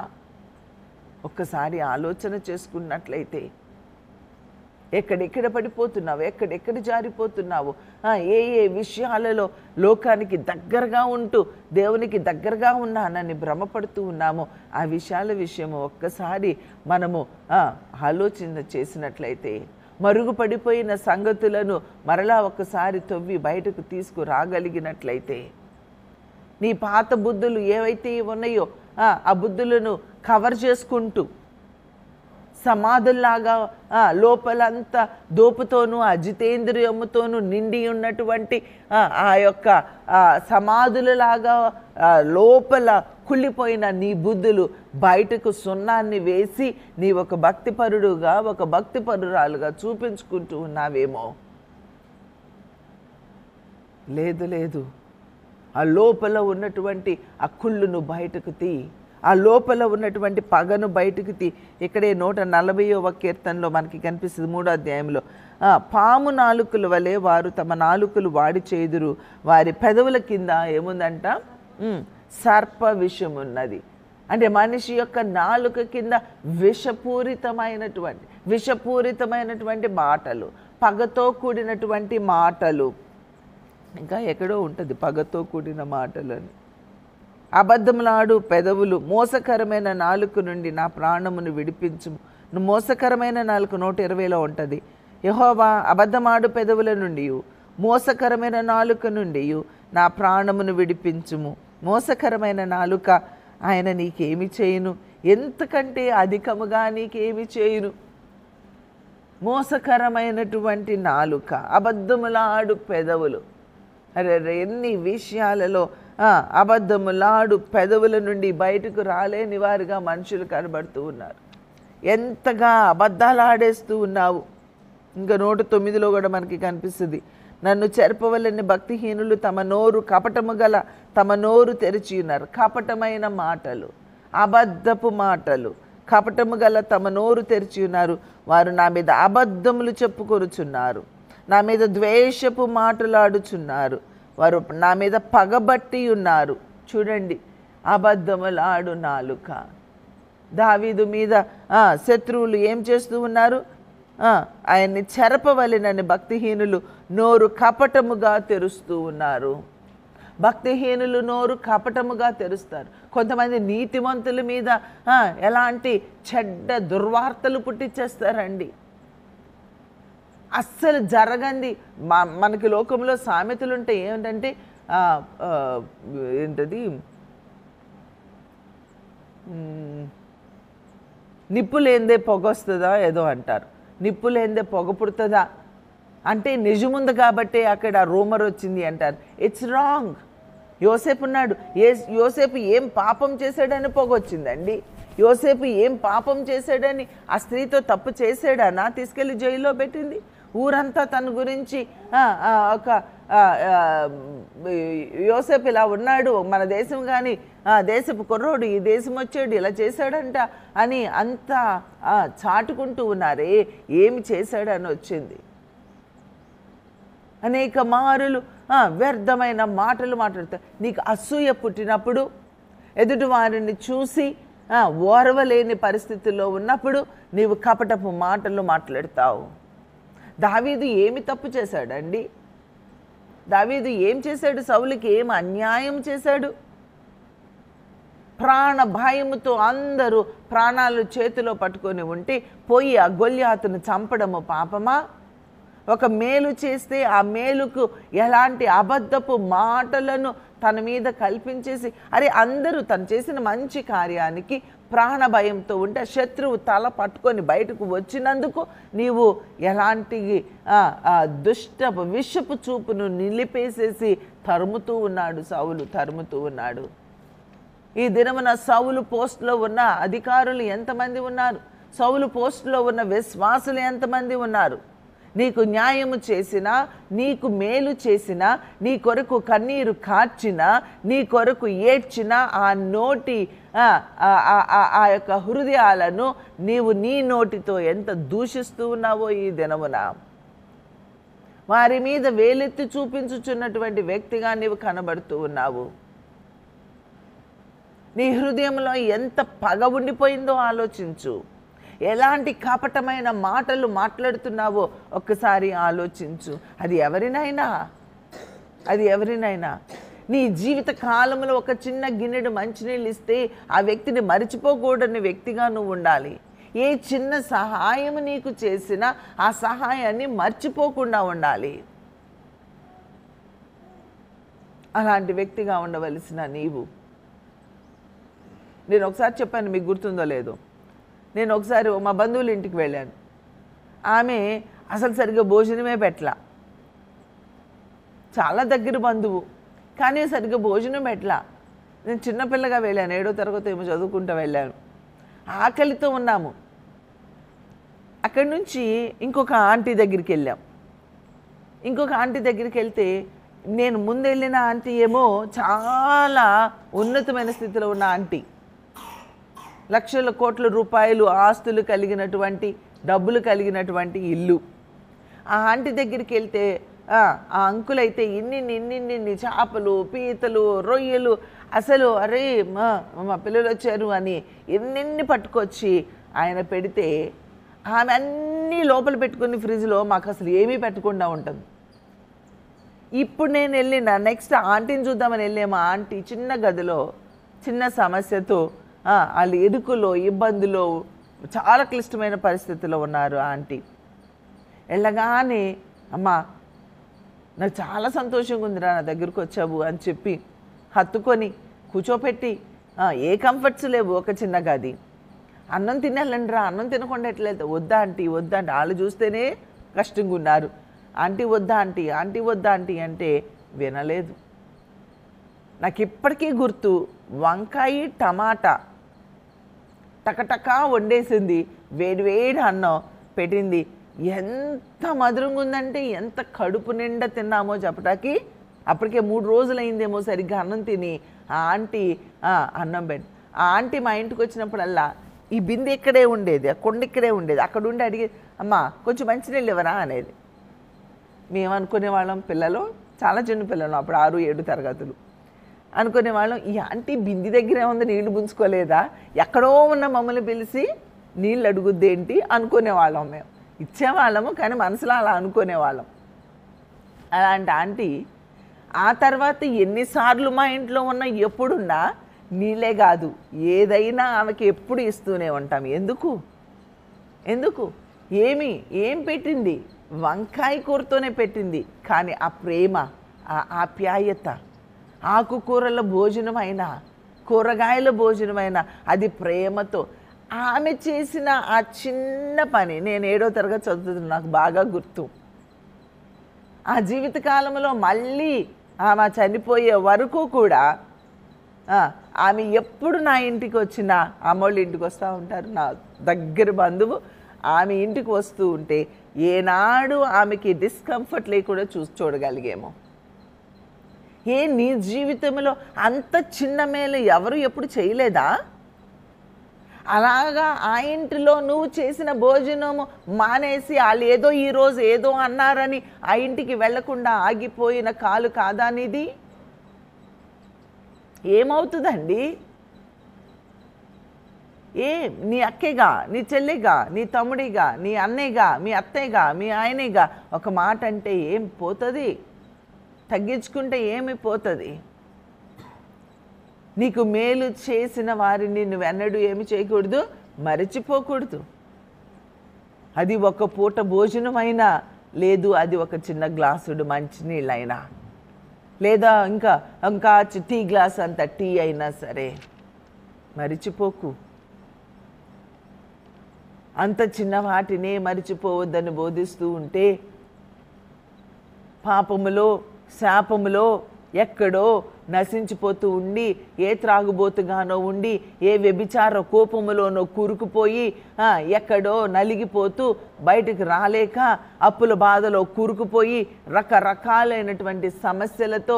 ఒక్కసారి ఆలోచన చేసుకున్నట్లయితే ఎక్కడెక్కడ పడిపోతున్నావు, ఎక్కడెక్కడ జారిపోతున్నావు, ఏ ఏ విషయాలలో లోకానికి దగ్గరగా ఉంటూ దేవునికి దగ్గరగా ఉన్నానని భ్రమపడుతూ ఉన్నామో ఆ విషయము ఒక్కసారి మనము ఆలోచన చేసినట్లయితే, మరుగుపడిపోయిన సంగతులను మరలా ఒక్కసారి తవ్వి బయటకు తీసుకురాగలిగినట్లయితే, నీ పాత బుద్ధులు ఏవైతే ఉన్నాయో ఆ బుద్ధులను కవర్ చేసుకుంటూ సమాధుల్లాగా లోపలంతా దోపుతోనూ అజితేంద్రియముతోనూ నిండి ఉన్నటువంటి ఆ యొక్క సమాధులలాగా లోపల కుళ్ళిపోయిన నీ బుద్ధులు బయటకు సున్నాన్ని వేసి నీ ఒక భక్తిపరుడుగా, ఒక భక్తిపరురాలుగా చూపించుకుంటూ ఉన్నావేమో. లేదు లేదు, ఆ లోపల ఉన్నటువంటి ఆ కుళ్ళును బయటకు తీ, ఆ లోపల ఉన్నటువంటి పగను బయటకు తీ. ఇక్కడే 140వ కీర్తనలో మనకి కనిపిస్తుంది 3వ అధ్యాయంలో, పాము నాలుకల వలె వారు తమ నాలుకలు వాడి చేదురు, వారి పెదవుల కింద ఏముందంట? సర్ప విషం ఉన్నది. అంటే మనిషి యొక్క నాలుక కింద విషపూరితమైనటువంటి మాటలు, పగతో కూడినటువంటి మాటలు. ఇంకా ఎక్కడో ఉంటుంది పగతో కూడిన మాటలని. అబద్ధములాడు పెదవులు, మోసకరమైన నాలుక నుండి నా ప్రాణమును విడిపించుము. మోసకరమైన నాలుక 120లో ఉంటుంది. యెహోవా అబద్ధమాడు పెదవుల నుండి, మోసకరమైన నాలుక నుండి నా ప్రాణమును విడిపించుము. మోసకరమైన నాలుక ఆయన నీకేమి చేయును? ఎంతకంటే అధికముగా నీకేమి చేయును? మోసకరమైనటువంటి నాలుక, అబద్ధములాడు పెదవులు. అరే ఎన్ని విషయాలలో అబద్ధములాడు పెదవుల నుండి బయటకు రాలేని వారుగా మనుషులు కనబడుతూ ఉన్నారు. ఎంతగా అబద్ధాలు ఆడేస్తూ ఉన్నావు. ఇంకా 109లో కూడా మనకి కనిపిస్తుంది, నన్ను చెరపవలని భక్తిహీనులు తమ నోరు కపటము గల తమ నోరు తెరిచి ఉన్నారు. కపటమైన మాటలు, అబద్ధపు మాటలు, కపటము గల తమ నోరు తెరిచి ఉన్నారు. వారు నా మీద అబద్ధములు చెప్పుకొనుచున్నారు, నా మీద ద్వేషపు మాటలాడుచున్నారు, వారు నా మీద పగబట్టి ఉన్నారు. చూడండి, అబద్ధములాడు నాలుక. దావీదు మీద శత్రువులు ఏం చేస్తూ ఉన్నారు? ఆయన్ని చెరపవలెనని భక్తిహీనులు నోరు కపటముగా తెరుస్తూ ఉన్నారు. భక్తిహీనులు నోరు కపటముగా తెరుస్తారు. కొంతమంది నీతిమంతుల మీద ఎలాంటి చెడ్డ దుర్వార్తలు పుట్టించేస్తారండి. అస్సలు జరగంది. మనకి లోకంలో సామెతలు ఉంటాయి. ఏమిటంటే ఏంటది, నిప్పు లేనిదే పొగ వస్తుందా ఏదో అంటారు. నిప్పు లేనిదే పొగ పుడుతుందా అంటే నిజముంది కాబట్టి అక్కడ రూమర్ వచ్చింది అంటారు. It's wrong. యోసేపు ఉన్నాడు. యోసేపు ఏం పాపం చేశాడని పొగ వచ్చిందండి? యోసేపు ఏం పాపం చేశాడని ఆ స్త్రీతో తప్పు చేశాడనా తీసుకెళ్ళి జైల్లో పెట్టింది? ఊరంతా తన గురించి ఒక యోసేపు ఇలా ఉన్నాడు, మన దేశం కానీ దేశపు కుర్రోడు, ఈ దేశం వచ్చాడు, ఇలా చేశాడంట అని అంతా చాటుకుంటూ ఉన్నారే. ఏమి చేశాడని వచ్చింది. అనేక మారులు వ్యర్థమైన మాటలు మాట్లాడతారు. నీకు అసూయ పుట్టినప్పుడు, ఎదుటి వారిని చూసి ఓర్వలేని పరిస్థితుల్లో ఉన్నప్పుడు నీవు కపటపు మాటలు మాట్లాడతావు. దావీదు ఏమి తప్పు చేశాడండి? దావీదు ఏం చేశాడు? సౌలుకి ఏం అన్యాయం చేశాడు? ప్రాణ భయముతో అందరూ ప్రాణాలు చేతిలో పట్టుకొని ఉంటే పోయి ఆ గొల్యాతును చంపడము పాపమా? ఒక మేలు చేస్తే ఆ మేలుకు ఎలాంటి అబద్ధపు మాటలను తన మీద కల్పించేసి, అరే అందరూ తను చేసిన మంచి కార్యానికి ప్రాణ భయంతో ఉంటే శత్రువు తల పట్టుకొని బయటకు వచ్చినందుకు నీవు ఎలాంటి దుష్టపు విషపు చూపును నిలిపేసేసి తరుముతూ ఉన్నాడు. సౌలు తరుముతూ ఉన్నాడు. ఈ దినమున సౌలు పోస్టులో ఉన్న అధికారులు ఎంతమంది ఉన్నారు? సౌలు పోస్టులో ఉన్న విశ్వాసులు ఎంతమంది ఉన్నారు? నీకు న్యాయము చేసినా, నీకు మేలు చేసినా, నీ కొరకు కన్నీరు కార్చినా, నీ కొరకు ఏడ్చినా ఆ నోటి ఆ యొక్క హృదయాలను నీవు నీ నోటితో ఎంత దూషిస్తూ ఉన్నావో ఈ దినమున. వారి మీద వేలెత్తి చూపించుచున్నటువంటి వ్యక్తిగా నీవు కనబడుతూ ఉన్నావు. నీ హృదయంలో ఎంత పగ ఉండిపోయిందో ఆలోచించు. ఎలాంటి కపటమైన మాటలు మాట్లాడుతున్నావో ఒక్కసారి ఆలోచించు. అది ఎవరినైనా నీ జీవిత కాలంలో ఒక చిన్న గిన్నెడు మంచినీళ్ళు ఇస్తే ఆ వ్యక్తిని మరిచిపోకూడని వ్యక్తిగా నువ్వు ఉండాలి. ఏ చిన్న సహాయం నీకు చేసినా ఆ సహాయాన్ని మర్చిపోకుండా ఉండాలి. అలాంటి వ్యక్తిగా ఉండవలసిన నీవు. నేను ఒకసారి చెప్పాను, మీకు గుర్తుందో లేదో. నేను ఒకసారి మా బంధువుల ఇంటికి వెళ్ళాను. ఆమె అసలు సరిగ్గా భోజనమే పెట్టలా. చాలా దగ్గర బంధువు, కానీ సరిగ్గా భోజనం పెట్టలా. నేను చిన్నపిల్లగా వెళ్ళాను, 7వ తరగతి ఏమో చదువుకుంటూ వెళ్ళాను. ఆకలితో ఉన్నాము. అక్కడి నుంచి ఇంకొక ఆంటీ దగ్గరికి వెళ్ళాం. ఇంకొక ఆంటీ దగ్గరికి వెళ్తే, నేను ముందు వెళ్ళిన ఆంటీ ఏమో చాలా ఉన్నతమైన స్థితిలో ఉన్న ఆంటీ, లక్షల కోట్ల రూపాయలు ఆస్తులు కలిగినటువంటి, డబ్బులు కలిగినటువంటి ఇల్లు. ఆ ఆంటీ దగ్గరికి వెళ్తే ఆ అంకుల్ అయితే ఇన్ని చేపలు, పీతలు, రొయ్యలు, అసలు అరే మా పిల్లలు వచ్చారు అని ఎన్నెన్ని పట్టుకొచ్చి ఆయన పెడితే ఆమె అన్నీ లోపల పెట్టుకుని ఫ్రిడ్జ్లో మాకు అసలు ఏమీ పెట్టకుండా ఉంటుంది. ఇప్పుడు నేను వెళ్ళిన నెక్స్ట్ ఆంటీని చూద్దామని వెళ్ళాము. ఆంటీ చిన్న గదిలో చిన్న సమస్యతో వాళ్ళు ఎరుకులో ఇబ్బందులో చాలా క్లిష్టమైన పరిస్థితిలో ఉన్నారు. ఆంటీ వెళ్ళగానే అమ్మా నాకు చాలా సంతోషంగా ఉందిరా, నా దగ్గరకు వచ్చావు అని చెప్పి హత్తుకొని కూర్చోపెట్టి, ఏ కంఫర్ట్స్ లేవు, ఒక చిన్న గది, అన్నం తినేళ్ళండి రా, అన్నం తినకుండా ఎట్లేదు, వద్దా ఆంటీ వద్దా అంటే వాళ్ళు చూస్తేనే కష్టంగా ఉన్నారు. ఆంటీ వద్దా ఆంటీ, ఆంటీ వద్దా ఆంటీ అంటే వినలేదు. నాకు ఇప్పటికీ గుర్తు, వంకాయ టమాటా టకటకా వండేసింది, వేడి అన్నం పెట్టింది. ఎంత మధురంగా ఉందంటే ఎంత కడుపు నిండా తిన్నామో చెప్పటానికి. అప్పటికే 3 రోజులైందేమో సరిగ్గా అన్నం తిని. ఆ ఆంటీ అన్నం పెట్టి, ఆ ఆంటీ మా ఇంటికి వచ్చినప్పుడల్లా ఈ బిందె ఇక్కడే ఉండేది, ఆ కొండ ఇక్కడే ఉండేది. అక్కడ ఉండి అడిగి అమ్మా కొంచెం మంచినీళ్ళు ఇవ్వరా అనేది. మేము అనుకునేవాళ్ళం, పిల్లలు చాలా చిన్న పిల్లలు అప్పుడు 6-7 తరగతులు, అనుకునేవాళ్ళం ఈ ఆంటీ బింది దగ్గరే ఉంది, నీళ్లు పుంజుకోలేదా, ఎక్కడో ఉన్న మమ్మల్ని పిలిచి నీళ్ళు అడుగుద్దేంటి అనుకునేవాళ్ళం. మేము ఇచ్చేవాళ్ళము కానీ మనసులో అలా అనుకునేవాళ్ళం. అలాంటి ఆంటీ ఆ తర్వాత ఎన్నిసార్లు మా ఇంట్లో ఉన్నా ఎప్పుడున్నా నీళ్ళే కాదు ఏదైనా ఆమెకి ఎప్పుడు ఇస్తూనే ఉంటాం. ఎందుకు ఏం పెట్టింది? వంకాయ కూరతోనే పెట్టింది. కానీ ఆ ప్రేమ, ఆ ఆప్యాయత, ఆకుకూరల భోజనమైనా కూరగాయల భోజనమైనా అది ప్రేమతో ఆమె చేసిన ఆ చిన్న పని. నేను 7వ తరగతి చదువుతుంది, నాకు బాగా గుర్తు. ఆ జీవితకాలంలో మళ్ళీ ఆమె చనిపోయే వరకు కూడా ఆమె ఎప్పుడు నా ఇంటికి వచ్చినా, అమ్మోళ్ళ ఇంటికి వస్తూ ఉంటారు, నా దగ్గర బంధువు, ఆమె ఇంటికి వస్తూ ఉంటే ఏనాడు ఆమెకి డిస్కంఫర్ట్ లేకుండా చూడగలిగేమో. నీ జీవితంలో అంత చిన్న మేలు ఎవరు ఎప్పుడు చేయలేదా? అలాగా ఆ ఇంటిలో నువ్వు చేసిన భోజనము మానేసి వాళ్ళు ఏదో ఈరోజు ఏదో అన్నారని ఆ ఇంటికి వెళ్లకుండా ఆగిపోయిన కాలు కాదా నీది? ఏమవుతుందండి? నీ అక్కేగా, నీ చెల్లిగా, నీ తమ్ముడిగా, నీ అన్నయ్యగా, మీ అత్తయ్యగా, మీ ఆయనగా ఒక మాట అంటే ఏం పోతుంది? తగ్గించుకుంటే ఏమి పోతుంది? నీకు మేలు చేసిన వారిని నువ్వెన్నడూ ఏమి చేయకూడదు, మరచిపోకూడదు. అది ఒక పూట భోజనమైనా, లేదు అది ఒక చిన్న గ్లాసుడు మంచినీళ్ళైనా, లేదా ఇంకా టీ గ్లాస్ అంత టీ అయినా సరే మరిచిపోకు. అంత చిన్న వాటినే మరిచిపోవద్దని బోధిస్తూ ఉంటే పాపములో శాపములో ఎక్కడో నశించిపోతూ ఉండి, ఏ త్రాగుబోతుగానో ఉండి, ఏ వ్యభిచార కోపములోనో కూరుకుపోయి ఎక్కడో నలిగిపోతూ బయటికి రాలేక అప్పుల బాధలో కూరుకుపోయి రకరకాలైనటువంటి సమస్యలతో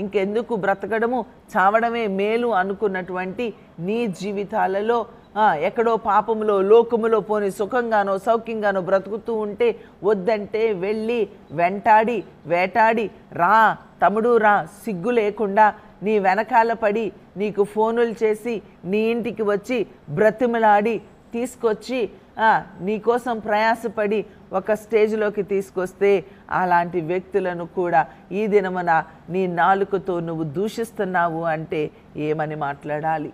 ఇంకెందుకు బ్రతకడము, చావడమే మేలు అనుకున్నటువంటి నీ జీవితాలలో ఎక్కడో పాపములో లోకములో పోని సుఖంగానో సౌఖ్యంగానో బ్రతుకుతూ ఉంటే వద్దంటే వెళ్ళి వెంటాడి వేటాడి రా తమ్ముడు రా, సిగ్గు లేకుండా నీ వెనకాల పడి నీకు ఫోనులు చేసి నీ ఇంటికి వచ్చి బ్రతిమలాడి తీసుకొచ్చి నీకోసం ప్రయాసపడి ఒక స్టేజ్లోకి తీసుకొస్తే అలాంటి వ్యక్తులను కూడా ఈ దినమున నీ నాలుకతో నువ్వు దూషిస్తున్నావు అంటే ఏమని మాట్లాడాలి?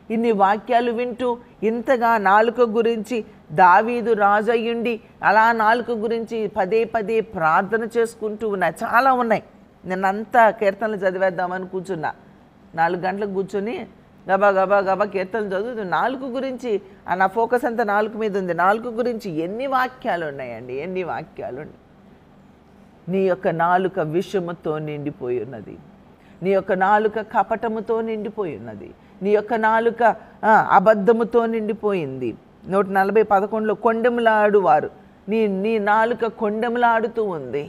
ఇన్ని వాక్యాలు వింటూ ఇంతగా నాలుక గురించి దావీదు రాజయ్యుండి అలా నాలుక గురించి పదే ప్రార్థన చేసుకుంటూ ఉన్నాయి. చాలా ఉన్నాయి. నేనంతా కీర్తనలు చదివేద్దామని కూర్చున్నా. 4 గంటలకు కూర్చొని గబా కీర్తనలు చదువుతూ నాలుక గురించి నా ఫోకస్ అంతా నాలుక మీద ఉంది. నాలుక గురించి ఎన్ని వాక్యాలు ఉన్నాయండి, ఎన్ని వాక్యాలు ఉన్నాయి. నీ యొక్క నాలుక విషముతో నిండిపోయి ఉన్నది. నీ యొక్క నాలుక కపటముతో నిండిపోయి ఉన్నది. నీ యొక్క నాలుక అబద్ధముతో నిండిపోయింది. 140:11 కొండెములాడువారు, నీ నాలుక కొండెములాడుతూ ఉంది.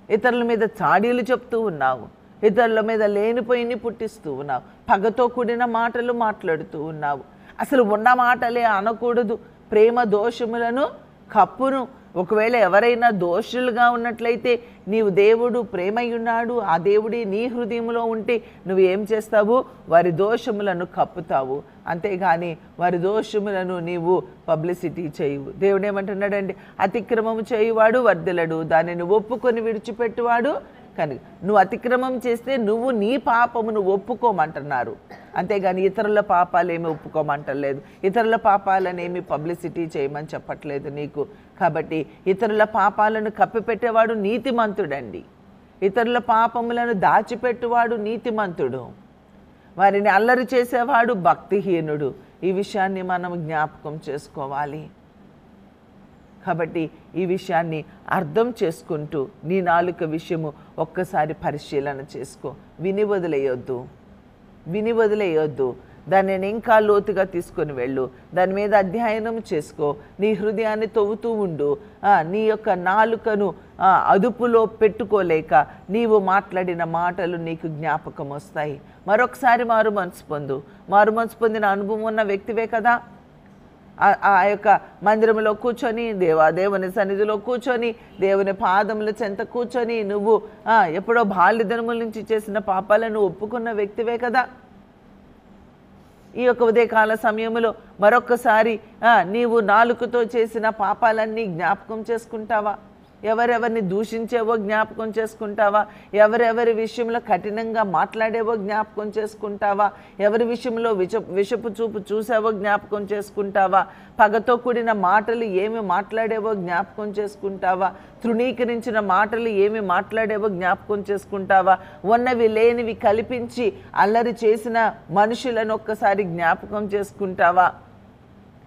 ఇతరుల మీద చాడీలు చెప్తూ ఉన్నావు, ఇతరుల మీద లేనిపోయిని పుట్టిస్తూ ఉన్నావు, పగతో కూడిన మాటలు మాట్లాడుతూ ఉన్నావు. అసలు ఉన్న మాటలే అనకూడదు. ప్రేమ దోషములను కప్పును ఒకవేళ ఎవరైనా దోషులుగా ఉన్నట్లయితే నీవు దేవుడు ప్రేమయున్నాడు, ఆ దేవుడి నీ హృదయంలో ఉంటే నువ్వు ఏం చేస్తావు? వారి దోషములను కప్పుతావు, అంతేగాని వారి దోషములను నీవు పబ్లిసిటీ చేయవు. దేవుడు ఏమంటున్నాడండి? అతిక్రమము చేయువాడు వర్ధిల్లడు, దానిని ఒప్పుకొని విడిచిపెట్టువాడు. కానీ నువ్వు అతిక్రమం చేస్తే నువ్వు నీ పాపమును ఒప్పుకోమంటున్నారు, అంతేగాని ఇతరుల పాపాలేమి ఒప్పుకోమంటలేదు. ఇతరుల పాపాలనేమి పబ్లిసిటీ చేయమని చెప్పట్లేదు నీకు. కాబట్టి ఇతరుల పాపాలను కప్పిపెట్టేవాడు నీతిమంతుడండి. ఇతరుల పాపములను దాచిపెట్టువాడు నీతిమంతుడు. వారిని అల్లరి చేసేవాడు భక్తిహీనుడు. ఈ విషయాన్ని మనం జ్ఞాపకం చేసుకోవాలి. కాబట్టి ఈ విషయాన్ని అర్థం చేసుకుంటూ నీ నాలుక విషయము ఒక్కసారి పరిశీలన చేసుకో. విని వదిలేయొద్దు. దానిని ఇంకా లోతుగా తీసుకొని వెళ్ళు. దాని మీద అధ్యయనం చేసుకో. నీ హృదయాన్ని తవ్వుతూ ఉండు. నీ యొక్క నాలుకను అదుపులో పెట్టుకోలేక నీవు మాట్లాడిన మాటలు నీకు జ్ఞాపకం వస్తాయి. మరొకసారి మారు మనసు పొందిన అనుభవం ఉన్న వ్యక్తివే కదా. ఆ యొక్క మందిరంలో కూర్చొని, దేవుని సన్నిధిలో కూర్చొని, దేవుని పాదముల చెంత కూర్చొని నువ్వు ఎప్పుడో బాల్యదినముల నుంచి చేసిన పాపాలను ఒప్పుకున్న వ్యక్తివే కదా. ఈ యొక్క ఉదయకాల సమయంలో మరొకసారి నీవు నాలుకతో చేసిన పాపాలన్నీ జ్ఞాపకం చేసుకుంటావా? ఎవరెవరిని దూషించేవో జ్ఞాపకం చేసుకుంటావా? ఎవరెవరి విషయంలో కఠినంగా మాట్లాడేవో జ్ఞాపకం చేసుకుంటావా? ఎవరి విషయంలో విషపు చూపు చూసావో జ్ఞాపకం చేసుకుంటావా? పగతో కూడిన మాటలు ఏమి మాట్లాడేవో జ్ఞాపకం చేసుకుంటావా? తృణీకరించిన మాటలు ఏమి మాట్లాడేవో జ్ఞాపకం చేసుకుంటావా? ఉన్నవి లేనివి కల్పించి అల్లరి చేసిన మనుషులను ఒక్కసారి జ్ఞాపకం చేసుకుంటావా?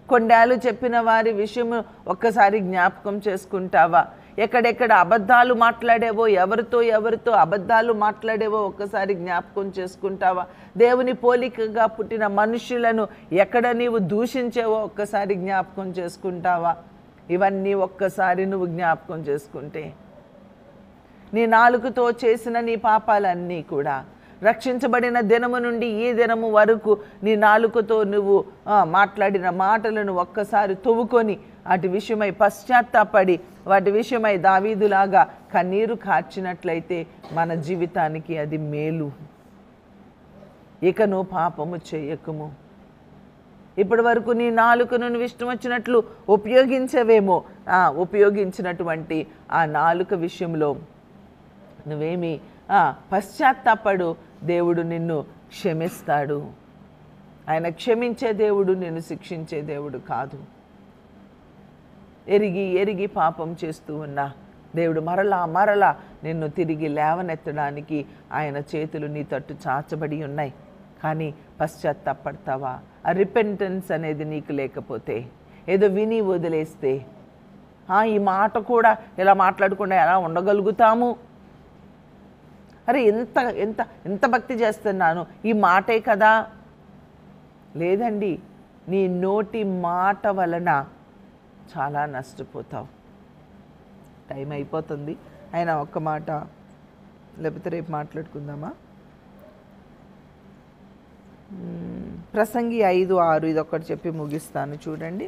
కొండాలు చెప్పిన వారి విషయము ఒక్కసారి జ్ఞాపకం చేసుకుంటావా? ఎక్కడెక్కడ అబద్ధాలు మాట్లాడేవో, ఎవరితో అబద్ధాలు మాట్లాడేవో ఒక్కసారి జ్ఞాపకం చేసుకుంటావా? దేవుని పోలికగా పుట్టిన మనుషులను ఎక్కడ నీవు దూషించేవో ఒక్కసారి జ్ఞాపకం చేసుకుంటావా? ఇవన్నీ ఒక్కసారి నువ్వు జ్ఞాపకం చేసుకుంటే నీ నాలుకతో చేసిన నీ పాపాలన్నీ కూడా రక్షించబడిన దినము నుండి ఈ దినము వరకు నీ నాలుకతో నువ్వు మాట్లాడిన మాటలను ఒక్కసారి తవ్వుకొని వాటి విషయమై పశ్చాత్తాపడి వాటి విషయమై దావీదులాగా కన్నీరు కార్చినట్లయితే మన జీవితానికి అది మేలు. ఇకను పాపము చేయకము. ఇప్పటి వరకు నీ నాలుకను నువ్వు ఇష్టం వచ్చినట్లు ఉపయోగించవేమో. ఉపయోగించినటువంటి ఆ నాలుక విషయంలో నువ్వేమి పశ్చాత్తాపడు. దేవుడు నిన్ను క్షమిస్తాడు. ఆయన క్షమించే దేవుడు, నిన్ను శిక్షించే దేవుడు కాదు. ఎరిగి పాపం చేస్తూ ఉన్నా దేవుడు మరలా నిన్ను తిరిగి లేవనెత్తడానికి ఆయన చేతులు నీ తట్టు చాచబడి ఉన్నాయి. కానీ పశ్చాత్తాపడతావా? ఆ రిపెంటెన్స్ అనేది నీకు లేకపోతే, ఏదో విని వదిలేస్తే, ఈ మాట కూడా ఇలా మాట్లాడకుండా ఎలా ఉండగలుగుతాము? అరే ఎంత ఎంత ఎంత భక్తి చేస్తున్నాను, ఈ మాటే కదా. లేదండి, నీ నోటి మాట వలన చాలా నష్టపోతావు. టైం అయిపోతుంది. అయినా ఒక్క మాట, లేకపోతే రేపు మాట్లాడుకుందామా? ప్రసంగి 5:6 ఇది ఒకటి చెప్పి ముగిస్తాను చూడండి.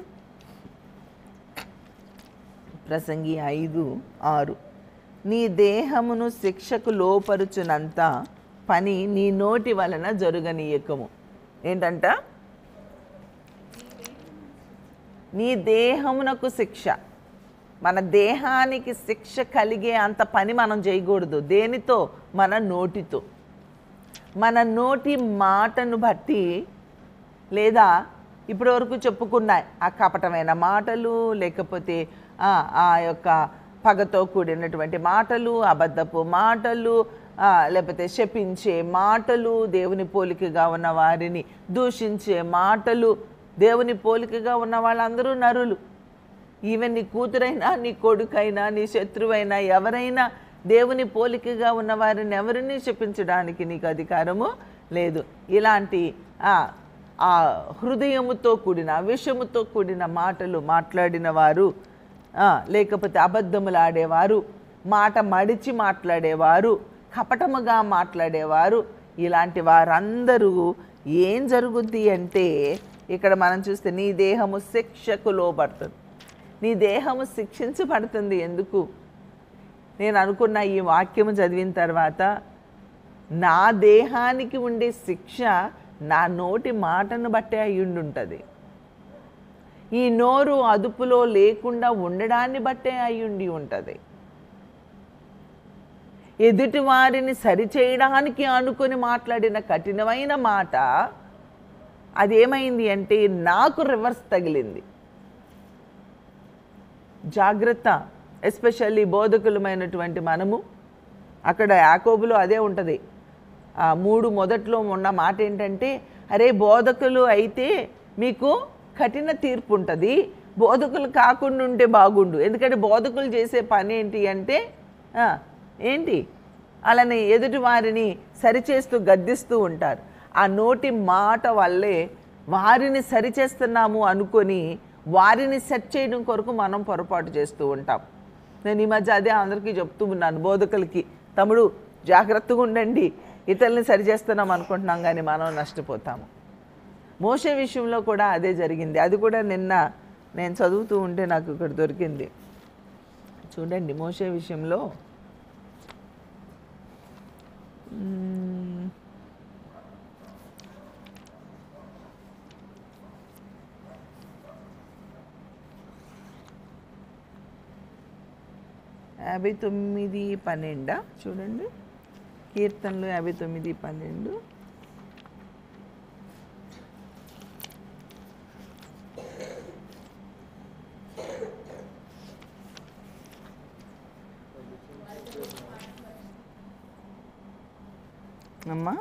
ప్రసంగి 5:6 నీ దేహమును శిక్షకు లోపరుచునంత పని నీ నోటి వలన జరుగనీయకము. ఏంటంట? నీ దేహమునకు శిక్ష. మన దేహానికి శిక్ష కలిగే అంత పని మనం చేయకూడదు. దేనితో? మన నోటితో. మన నోటి మాటను బట్టి, లేదా ఇప్పటివరకు చెప్పుకున్నాయి ఆ కపటమైన మాటలు, లేకపోతే ఆ యొక్క పగతో కూడినటువంటి మాటలు, అబద్ధపు మాటలు, లేకపోతే శపించే మాటలు, దేవుని పోలికగా ఉన్న వారిని దూషించే మాటలు. దేవుని పోలికగా ఉన్న వాళ్ళందరూ నరులు. ఈవెన్ నీ కూతురైనా, నీ కొడుకైనా, నీ శత్రువైనా, ఎవరైనా దేవుని పోలికగా ఉన్న వారిని ఎవరిని శపించడానికి నీకు అధికారము లేదు. ఇలాంటి ఆ హృదయముతో కూడిన, విషముతో కూడిన మాటలు మాట్లాడిన వారు, లేకపోతే అబద్ధములు ఆడేవారు, మాట మడిచి మాట్లాడేవారు, కపటముగా మాట్లాడేవారు, ఇలాంటి వారందరూ ఏం జరుగుద్ది అంటే, ఇక్కడ మనం చూస్తే నీ దేహము శిక్షకు లోబడుతుంది. నీ దేహము శిక్షించబడుతుంది. ఎందుకు? నేను అనుకున్న ఈ వాక్యము చదివిన తర్వాత నా దేహానికి ఉండే శిక్ష నా నోటి మాటను బట్టే అయ్యుండుంటుంది. ఈ నోరు అదుపులో లేకుండా ఉండడాన్ని బట్టే అయ్యుండి ఉంటుంది. ఎదుటి వారిని సరిచేయడానికి అనుకుని మాట్లాడిన కఠినమైన మాట అదేమైంది అంటే నాకు రివర్స్ తగిలింది. జాగ్రత్త. ఎస్పెషల్లీ బోధకులమైనటువంటి మనము. అక్కడ యాకోబులో అదే ఉంటుంది. 3 మొదట్లో ఉన్న మాట ఏంటంటే, అరే బోధకులు అయితే మీకు కఠిన తీర్పు ఉంటుంది, బోధకులు కాకుండా ఉంటే బాగుండు. ఎందుకంటే బోధకులు చేసే పని ఏంటి అంటే ఏంటి, అలానే ఎదుటి వారిని సరిచేస్తూ గద్దిస్తూ ఉంటారు. ఆ నోటి మాట వల్లే వారిని సరిచేస్తున్నాము అనుకొని వారిని సెట్ చేయడం కొరకు మనం పొరపాటు చేస్తూ ఉంటాం. నేను ఈ మధ్య అదే అందరికీ చెప్తూ ఉన్నాను, బోధకులకి, తమ్ముడు జాగ్రత్తగా ఉండండి, ఇతరులని సరిచేస్తున్నాం అనుకుంటున్నాం కానీ మనం నష్టపోతాము. మోషే విషయంలో కూడా అదే జరిగింది. అది కూడా నిన్న నేను చదువుతూ ఉంటే నాకు ఇక్కడ దొరికింది. చూడండి, మోషే విషయంలో యాభై 59:12 చూడండి. కీర్తనలు 59:12. అమ్మా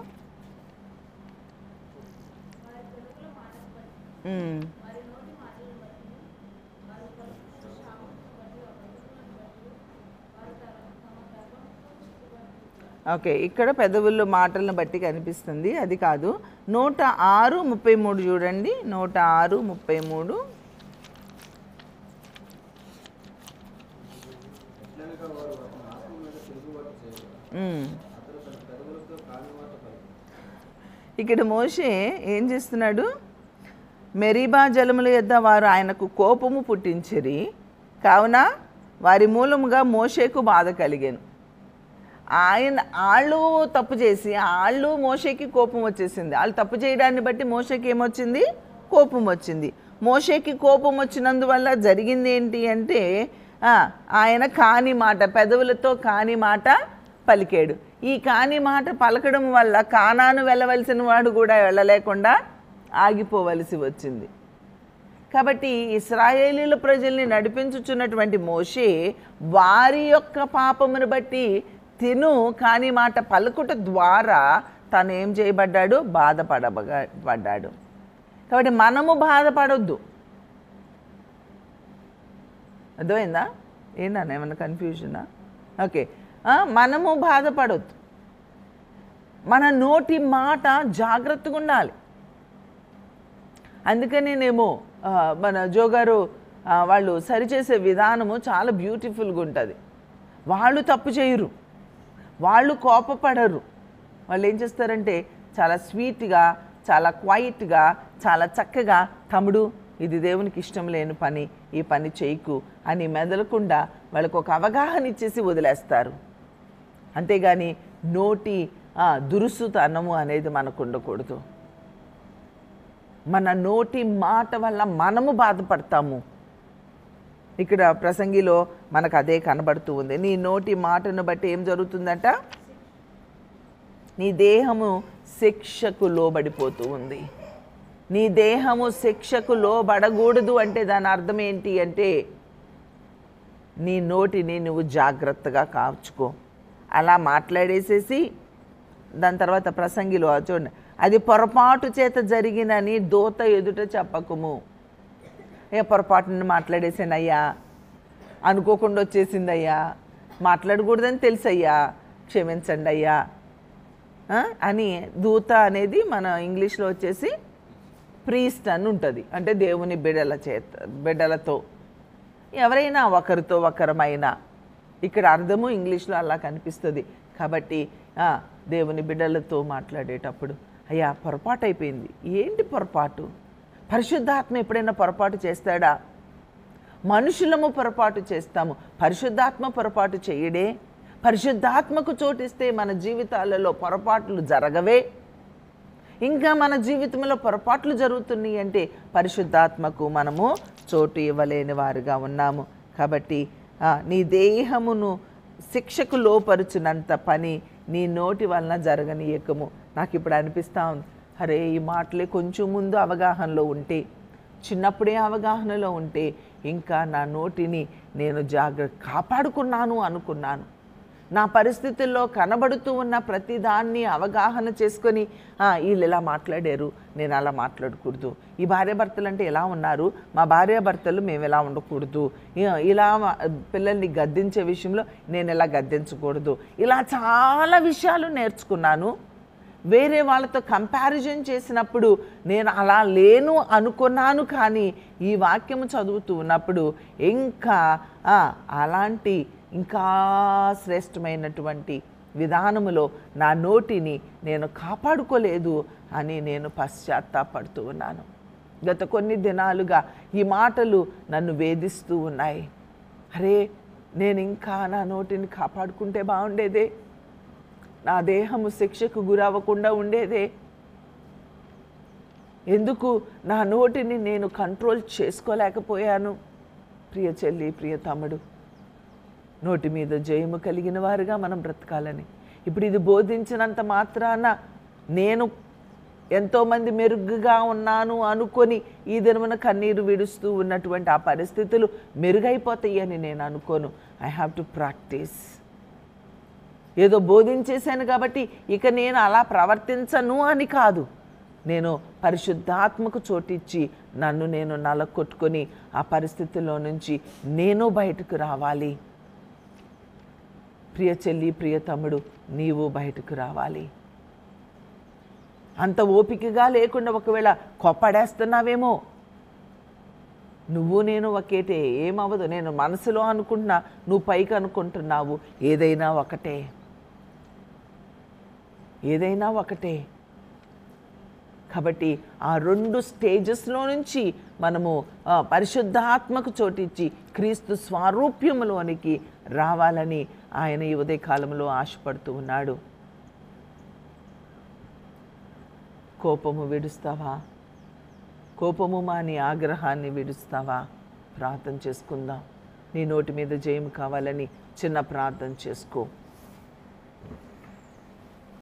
ఓకే, ఇక్కడ పెదవుల్లో మాటలను బట్టి కనిపిస్తుంది, అది కాదు. 106:33 చూడండి. 106:33. ఇక్కడ మోషే ఏం చేస్తున్నాడు? మెరీబా జలముల యొద్ద వారు ఆయనకు కోపము పుట్టించిరి, కావున వారి మూలముగా మోషేకు బాధ కలిగాను. వాళ్ళు తప్పు చేసి వాళ్ళు మోషేకి కోపం వచ్చేసింది. వాళ్ళు తప్పు చేయడాన్ని బట్టి మోషేకి ఏమొచ్చింది? కోపం వచ్చింది. మోషేకి కోపం వచ్చినందువల్ల జరిగింది ఏంటి అంటే ఆయన కాని మాట, పెదవులతో కాని మాట పలికాడు. ఈ కాని మాట పలకడం వల్ల కానాను వెళ్ళవలసిన వాడు కూడా వెళ్ళలేకుండా ఆగిపోవలసి వచ్చింది. కాబట్టి ఇశ్రాయేలీల ప్రజల్ని నడిపించుచున్నటువంటి మోషే వారి యొక్క పాపమును బట్టి కాని మాట పలుకుట ద్వారా తను ఏం చేయబడ్డాడు? బాధపడబడ్డాడు. కాబట్టి మనము బాధపడొద్దు. అర్థమైందా? ఏంటన్నా ఏమన్నా కన్ఫ్యూజనా? ఓకే, మనము బాధపడొద్దు. మన నోటి మాట జాగ్రత్తగా ఉండాలి. అందుకనేనేమో మన జోగారు వాళ్ళు సరిచేసే విధానము చాలా బ్యూటిఫుల్గా ఉంటుంది. వాళ్ళు తప్పు చేయరు, వాళ్ళు కోపపడరు. వాళ్ళు ఏం చేస్తారంటే చాలా స్వీట్గా, చాలా క్వైట్గా, చాలా చక్కగా, తమ్ముడు ఇది దేవునికి ఇష్టం లేని పని, ఈ పని చేయకు అని మెదలకుండా వాళ్ళకు ఒక అవగాహన ఇచ్చేసి వదిలేస్తారు. అంతేగాని నోటి దురుసుతనము అనేది మనకు ఉండకూడదు. మన నోటి మాట వల్ల మనము బాధపడతాము. ఇక్కడ ప్రసంగిలో మనకు అదే కనబడుతూ ఉంది. నీ నోటి మాటను బట్టి ఏం జరుగుతుందట? నీ దేహము శిక్షకు లోబడిపోతూ ఉంది. నీ దేహము శిక్షకు లోబడకూడదు అంటే దాని అర్థం ఏంటి అంటే నీ నోటిని నువ్వు జాగ్రత్తగా కాచుకో. అలా మాట్లాడేసేసి దాని తర్వాత ప్రసంగిలో చూడండి, అది పొరపాటు చేత జరిగినని దూత ఎదుట చెప్పకుము. పొరపాటుని మాట్లాడేసానయ్యా, అనుకోకుండా వచ్చేసిందయ్యా, మాట్లాడకూడదని తెలుసయ్యా, క్షమించండి అయ్యా అని. దూత అనేది మన ఇంగ్లీష్లో వచ్చేసి ప్రీస్ట్ అని ఉంటుంది. అంటే దేవుని బిడ్డలతో ఎవరైనా ఒకరితో ఒకరమైనా, ఇక్కడ అర్థము ఇంగ్లీష్లో అలా కనిపిస్తుంది. కాబట్టి దేవుని బిడ్డలతో మాట్లాడేటప్పుడు అయ్యా పొరపాటు అయిపోయింది. ఏంటి పొరపాటు? పరిశుద్ధాత్మ ఎప్పుడైనా పొరపాటు చేస్తాడా? మనుషులము పొరపాటు చేస్తాము, పరిశుద్ధాత్మ పొరపాటు చేయడే. పరిశుద్ధాత్మకు చోటిస్తే మన జీవితాలలో పొరపాట్లు జరగవే. ఇంకా మన జీవితంలో పొరపాట్లు జరుగుతున్నాయి అంటే పరిశుద్ధాత్మకు మనము చోటు ఇవ్వలేని వారుగా ఉన్నాము. కాబట్టి నీ దేహమును శిక్షకు లోపరుచునంత పని నీ నోటి వలన జరగనీయకము. నాకు ఇప్పుడు అనిపిస్తూ ఉంది, అరే ఈ మాటలే కొంచెం ముందు అవగాహనలో ఉంటే, చిన్నప్పుడే అవగాహనలో ఉంటే ఇంకా నా నోటిని నేను కాపాడుకున్నాను అనుకున్నాను. నా పరిస్థితుల్లో కనబడుతూ ఉన్న ప్రతిదాన్ని అవగాహన చేసుకొని వీళ్ళు ఇలా మాట్లాడారు, నేను అలా మాట్లాడకూడదు. ఈ భార్యాభర్తలు అంటే ఎలా ఉన్నారు, మా భార్యాభర్తలు మేము ఎలా ఉండకూడదు. ఇలా పిల్లల్ని గద్దించే విషయంలో నేను ఎలా గద్దించకూడదు. ఇలా చాలా విషయాలు నేర్చుకున్నాను. వేరే వాళ్ళతో కంపారిజన్ చేసినప్పుడు నేను అలా లేను అనుకున్నాను. కానీ ఈ వాక్యము చదువుతూ ఉన్నప్పుడు ఇంకా అలాంటి ఇంకా శ్రేష్టమైనటువంటి విధానములో నా నోటిని నేను కాపాడుకోలేదు అని నేను పశ్చాత్తాపడుతూ ఉన్నాను. గత కొన్ని దినాలుగా ఈ మాటలు నన్ను వేధిస్తూ ఉన్నాయి. అరే నేను ఇంకా నా నోటిని కాపాడుకుంటే బాగుండేదే, నా దేహము శిక్షకు గురవ్వకుండా ఉండేదే. ఎందుకు నా నోటిని నేను కంట్రోల్ చేసుకోలేకపోయాను? ప్రియ చెల్లి, ప్రియ తమ్ముడు, నోటి మీద జయము కలిగిన వారుగా మనం బ్రతకాలని. ఇప్పుడు ఇది బోధించినంత మాత్రాన నేను ఎంతోమంది మెరుగ్గా ఉన్నాను అనుకొని ఈ దినమున కన్నీరు విడుస్తూ ఉన్నటువంటి ఆ పరిస్థితులు మెరుగైపోతాయి అని నేను అనుకోను. I have to practice. ఏదో బోధించేశాను కాబట్టి ఇక నేను అలా ప్రవర్తించను అని కాదు. నేను పరిశుద్ధాత్మకు చోటిచ్చి నన్ను నేను నలకొట్టుకొని ఆ పరిస్థితుల్లో నుంచి నేను బయటకు రావాలి. ప్రియ చెల్లి, ప్రియ తమ్ముడు, నీవు బయటకు రావాలి. అంత ఓపికగా లేకుండా ఒకవేళ కోప్పడేస్తున్నావేమో, నువ్వు నేను ఒకేటే, ఏమవ్వదు. నేను మనసులో అనుకుంటున్నా, నువ్వు పైకి అనుకుంటున్నావు. ఏదైనా ఒకటే, ఏదైనా ఒకటే. కాబట్టి ఆ 2 స్టేజెస్లో నుంచి మనము పరిశుద్ధాత్మకు చోటిచ్చి క్రీస్తు స్వారూప్యములోనికి రావాలని ఆయన ఈ ఉదయకాలంలో ఆశపడుతూ ఉన్నాడు. కోపము విడుస్తావా? కోపము మాని ఆగ్రహాన్ని విడుస్తావా? ప్రార్థన చేసుకుందాం. నీ నోటి మీద జయం కావాలని చిన్న ప్రార్థన చేసుకో.